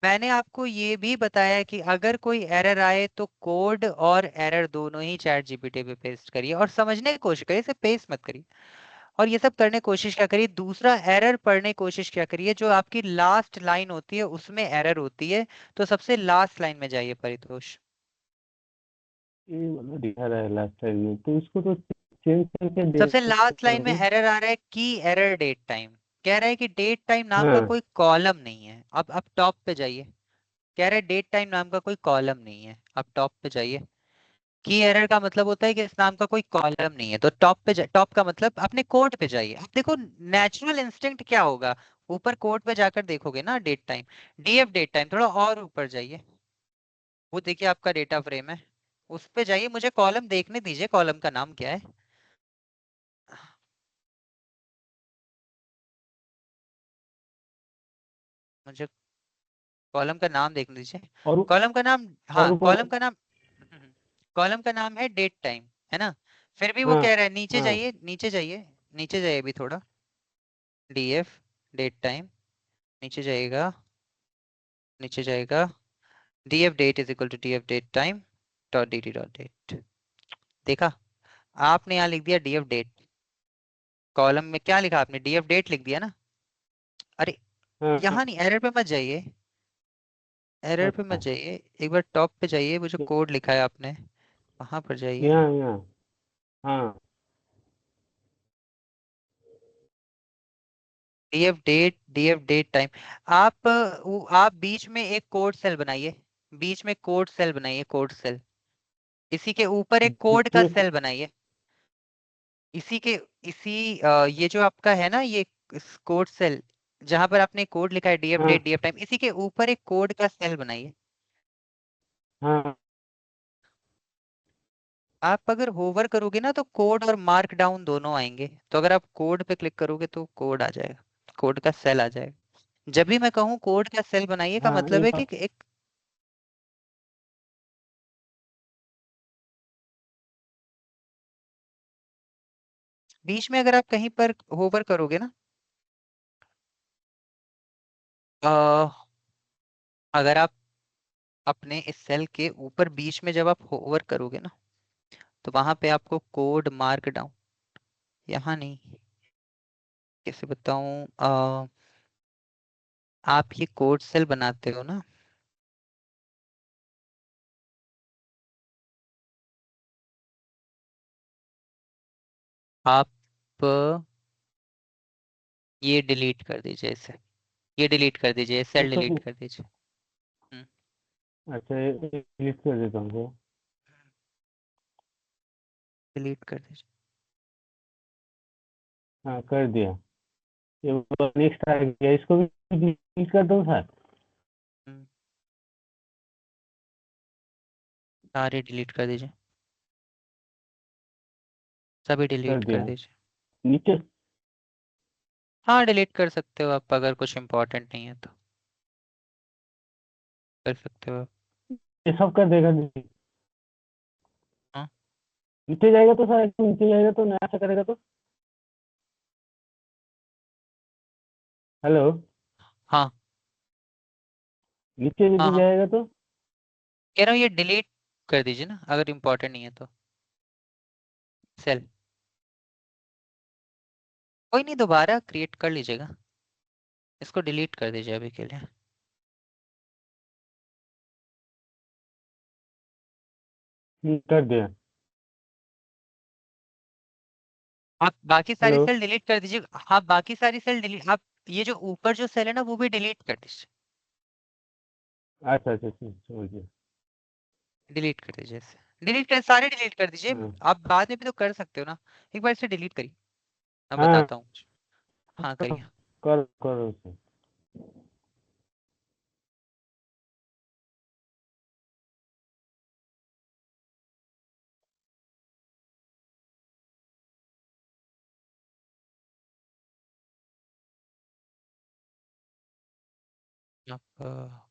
मैंने आपको ये भी बताया कि अगर कोई एरर आए तो कोड और एरर दोनों ही चैट जीपीटी पे पेस्ट करिए और समझने की कोशिश करिए, इसे पेस्ट मत करिए। और ये सब करने की कोशिश क्या करिए, दूसरा एरर पढ़ने की कोशिश क्या करिए, जो आपकी लास्ट लाइन होती है उसमें एरर होती है, तो सबसे लास्ट लाइन में जाइए परितोष। ये वाला दिखा रहा है लास्ट टाइम में, तो इसको तो चेंज करके सबसे देख लास्ट लाइन में करके। एरर आ रहा है की एरर डेट टाइम, कह रहा है कि डेट टाइम नाम का हाँ, कोई कॉलम नहीं है। अब टॉप पे जाइए, कह रहा है डेट टाइम नाम का कोई कॉलम नहीं है, अब टॉप पे जाइए। की एरर का मतलब होता है कि इस नाम का कोई कॉलम नहीं है। तो टॉप का मतलब अपने कोड पे जाइए। अब देखो नेचुरल इंस्टिंक्ट क्या होगा, ऊपर कोड पे जाकर देखोगे ना date time, DF date time, थोड़ा और ऊपर जाइए, वो देखिए आपका डेटा फ्रेम है, उस पे जाइए, मुझे कॉलम देखने दीजिए, कॉलम का नाम क्या है। मुझे कॉलम का नाम देखने दीजिए। और कॉलम का नाम, और हाँ ऊपर कॉलम का नाम, कॉलम का नाम है डेट टाइम, है ना। फिर भी वो हाँ कह रहा है नीचे हाँ जाइए, नीचे जाइए, नीचे जाइए अभी थोड़ा, डीएफ डेट टाइम, नीचे जाइएगा, नीचे जाएगा, df date is equal to df date time dot dt dot date. देखा, आपने यहाँ लिख दिया df date, कॉलम में क्या लिखा आपने, df date लिख दिया ना। अरे हाँ हाँ, यहाँ नहीं, एरर पे मत जाइए, एरर पे अच्छा मत जाइए, एक बार टॉप पे जाइए, वो जो कोड लिखा है आपने वहां पर जाइए। यहाँ यहाँ हाँ df date टाइम। आप बीच में एक कोड सेल बनाइए, बीच में कोड सेल बनाइए, कोड सेल, इसी के ऊपर एक कोड का ये सेल बनाइए, इसी के इसी ये जो आपका है ना, ये कोड सेल जहां पर आपने कोड लिखा है df हाँ date df टाइम, इसी के ऊपर एक कोड का सेल बनाइए। हाँ आप अगर होवर करोगे ना तो कोड और मार्क डाउन दोनों आएंगे, तो अगर आप कोड पे क्लिक करोगे तो कोड आ जाएगा, कोड का सेल आ जाएगा। जब भी मैं कहूँ कोड का सेल बनाइए का हाँ मतलब है कि एक बीच में अगर आप कहीं पर होवर करोगे ना, अगर आप अपने इस सेल के ऊपर बीच में जब आप होवर करोगे ना, तो वहां पे आपको कोड मार्क डाउन, यहाँ नहीं, कैसे बताऊं, आप ये कोड सेल बनाते हो ना, आप ये डिलीट कर दीजिए इसे, ये डिलीट कर दीजिए, सेल इसको डिलीट कर दीजिए। हम्म, अच्छा ये क्लिक कर देता हूँ तो। डिलीट कर दीजिए। हाँ कर दिया, ये नेक्स्ट आ गया, इसको भी डिलीट कर दो सर। हम्म, सारे डिलीट कर दीजिए, सभी कर डिलीट कर दिया दीजिए। नीचे। हाँ डिलीट कर सकते हो आप, अगर कुछ इम्पोर्टेंट नहीं है तो कर सकते हो आप। ये सब कर देगा delete। हाँ नीचे जाएगा तो सर, नीचे जाएगा तो नया से करेगा तो। हेलो, हाँ नीचे हाँ यदि हाँ, जाएगा तो। कह रहा हूँ ये डिलीट कर दीजिए ना, अगर इम्पोर्टेंट नहीं है तो सेल, कोई नहीं दोबारा क्रिएट कर लीजिएगा, इसको डिलीट कर दीजिए अभी के लिए। कर दिया। आप बाकी सारी हेलो, सेल डिलीट कर दीजिए, हाँ बाकी सारी सेल डिलीट, आप ये जो ऊपर जो सेल है ना वो भी डिलीट कर दीजिए, अच्छा अच्छा अच्छा, समझ गया। डिलीट कर दीजिए इसे, डिलीट कर, सारे डिलीट कर दीजिए। हाँ आप बाद में भी तो कर सकते हो ना, एक बार इसे डिलीट करिए, मैं हाँ, बताता हूँ। हाँ करिए। कर करो उसे। आप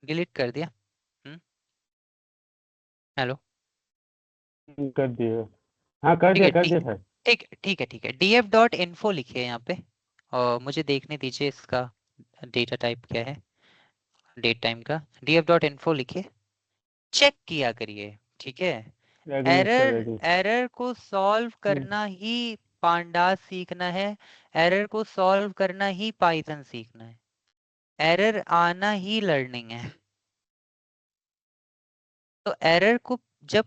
डिलीट कर दिया। हेलो, कर दिया, हाँ कर ठीक दिया है कर ठीक दिया है सर। ठीक है ठीक है ठीक है, df डॉट इन्फो लिखिए यहाँ पे, और मुझे देखने दीजिए इसका डेटा टाइप क्या है, डेट टाइम का df डॉट इन्फो लिखिए, चेक किया करिए, ठीक है। Agree sir error, agree. Error को सॉल्व करना ही पांडास सीखना है, एरर को सॉल्व करना ही पाइथन सीखना है, एरर आना ही लर्निंग है। तो एरर को जब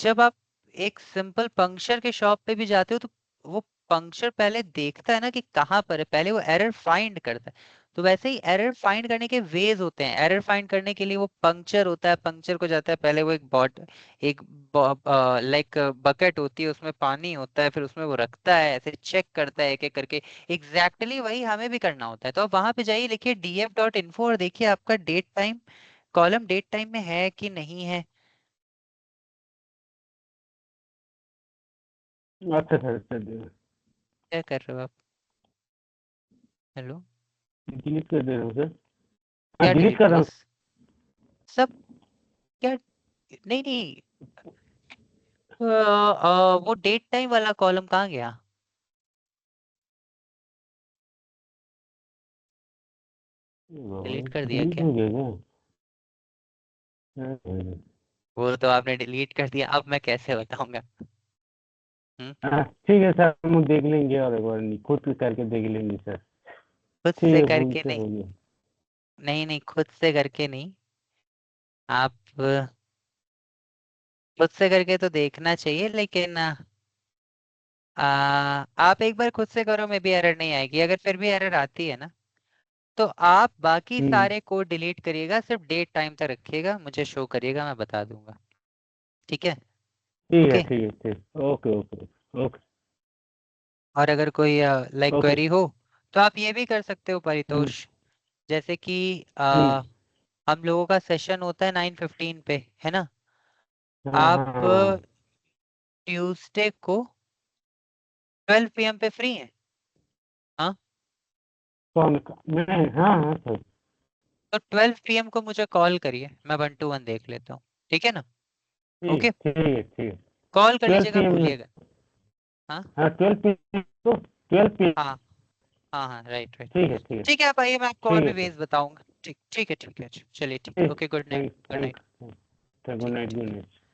जब आप एक सिंपल पंक्चर के शॉप पे भी जाते हो तो वो पंक्चर पहले देखता है ना कि कहाँ पर है, पहले वो एरर फाइंड करता है। तो वैसे ही एरर फाइंड करने के वेज होते हैं। एरर फाइंड करने के लिए वो पंक्चर होता है, पंक्चर को जाता है पहले वो एक लाइक बकेट होती है, उसमें पानी होता है, फिर उसमें वो रखता है, ऐसे चेक करता है एक एक करके। एग्जैक्टली वही हमें भी करना होता है। तो आप वहां पे जाइए, लिखिए df.info और देखिए आपका date time column date time में है कि नहीं है। अच्छा सर, चलिए क्या कर रहे हो आप? हेलो, डिलीट कर दे रहा हूँ सर। हाँ, क्या डिलीट डिलीट कर कर रहा रहे हूँ। सब? क्या? नहीं नहीं, वो डेट टाइम वाला कॉलम कहाँ गया? डिलीट कर दिया डिलीट क्या? हो गया क्या? वो तो आपने डिलीट कर दिया, अब मैं कैसे बताऊंगा? हाँ, ठीक है सर, हम देख लेंगे और एक बार खुद करके देख लेंगे सर। खुद ठीक से है, भूल करके से नहीं, हो गया। नहीं नहीं, खुद से करके नहीं। आप खुद से करके तो देखना चाहिए, लेकिन आप एक बार खुद से करो, में भी एरर नहीं आएगी। अगर फिर भी एरर आती है ना, तो आप बाकी सारे कोड डिलीट करिएगा, सिर्फ डेट टाइम तक रखिएगा, मुझे शो करिएगा, मैं बता दूंगा। ठीक है? ठीक है, ओके। ठीक है, ठीक। ओके ओके ओके और अगर कोई लाइक ओके। क्वेरी हो तो आप ये भी कर सकते हो हम्म, परितोष। जैसे कि हम्म, हम लोगों का सेशन होता है 9:15 पे, है ना? हाँ हाँ आप हाँ। ट्यूसडे को 12 PM पे फ्री हैं? हाँ, कौन? मैं, हाँ हाँ सर। तो 12 PM को मुझे कॉल करिए, मैं 1-to-1 देख लेता हूँ। ठीक है ना? ठीक ओके, ठीक है, ठीक है। कॉल कर 12 लीजिएगा, PM में। भूलिएगा। हाँ हाँ, 12 PM तो 12 PM। हाँ हाँ हाँ, राइट राइट। ठीक है, ठीक है, ठीक है, आप आइए, मैं आपको और ठीक भी है सर। वेज बताऊंगा। ठीक ठीक है, ठीक है, चलिए, ठीक है, ठीक। Okay, good night, thank good thank night. Thank. Good ठीक है, नाइट, ठीक गुड है। नाइट।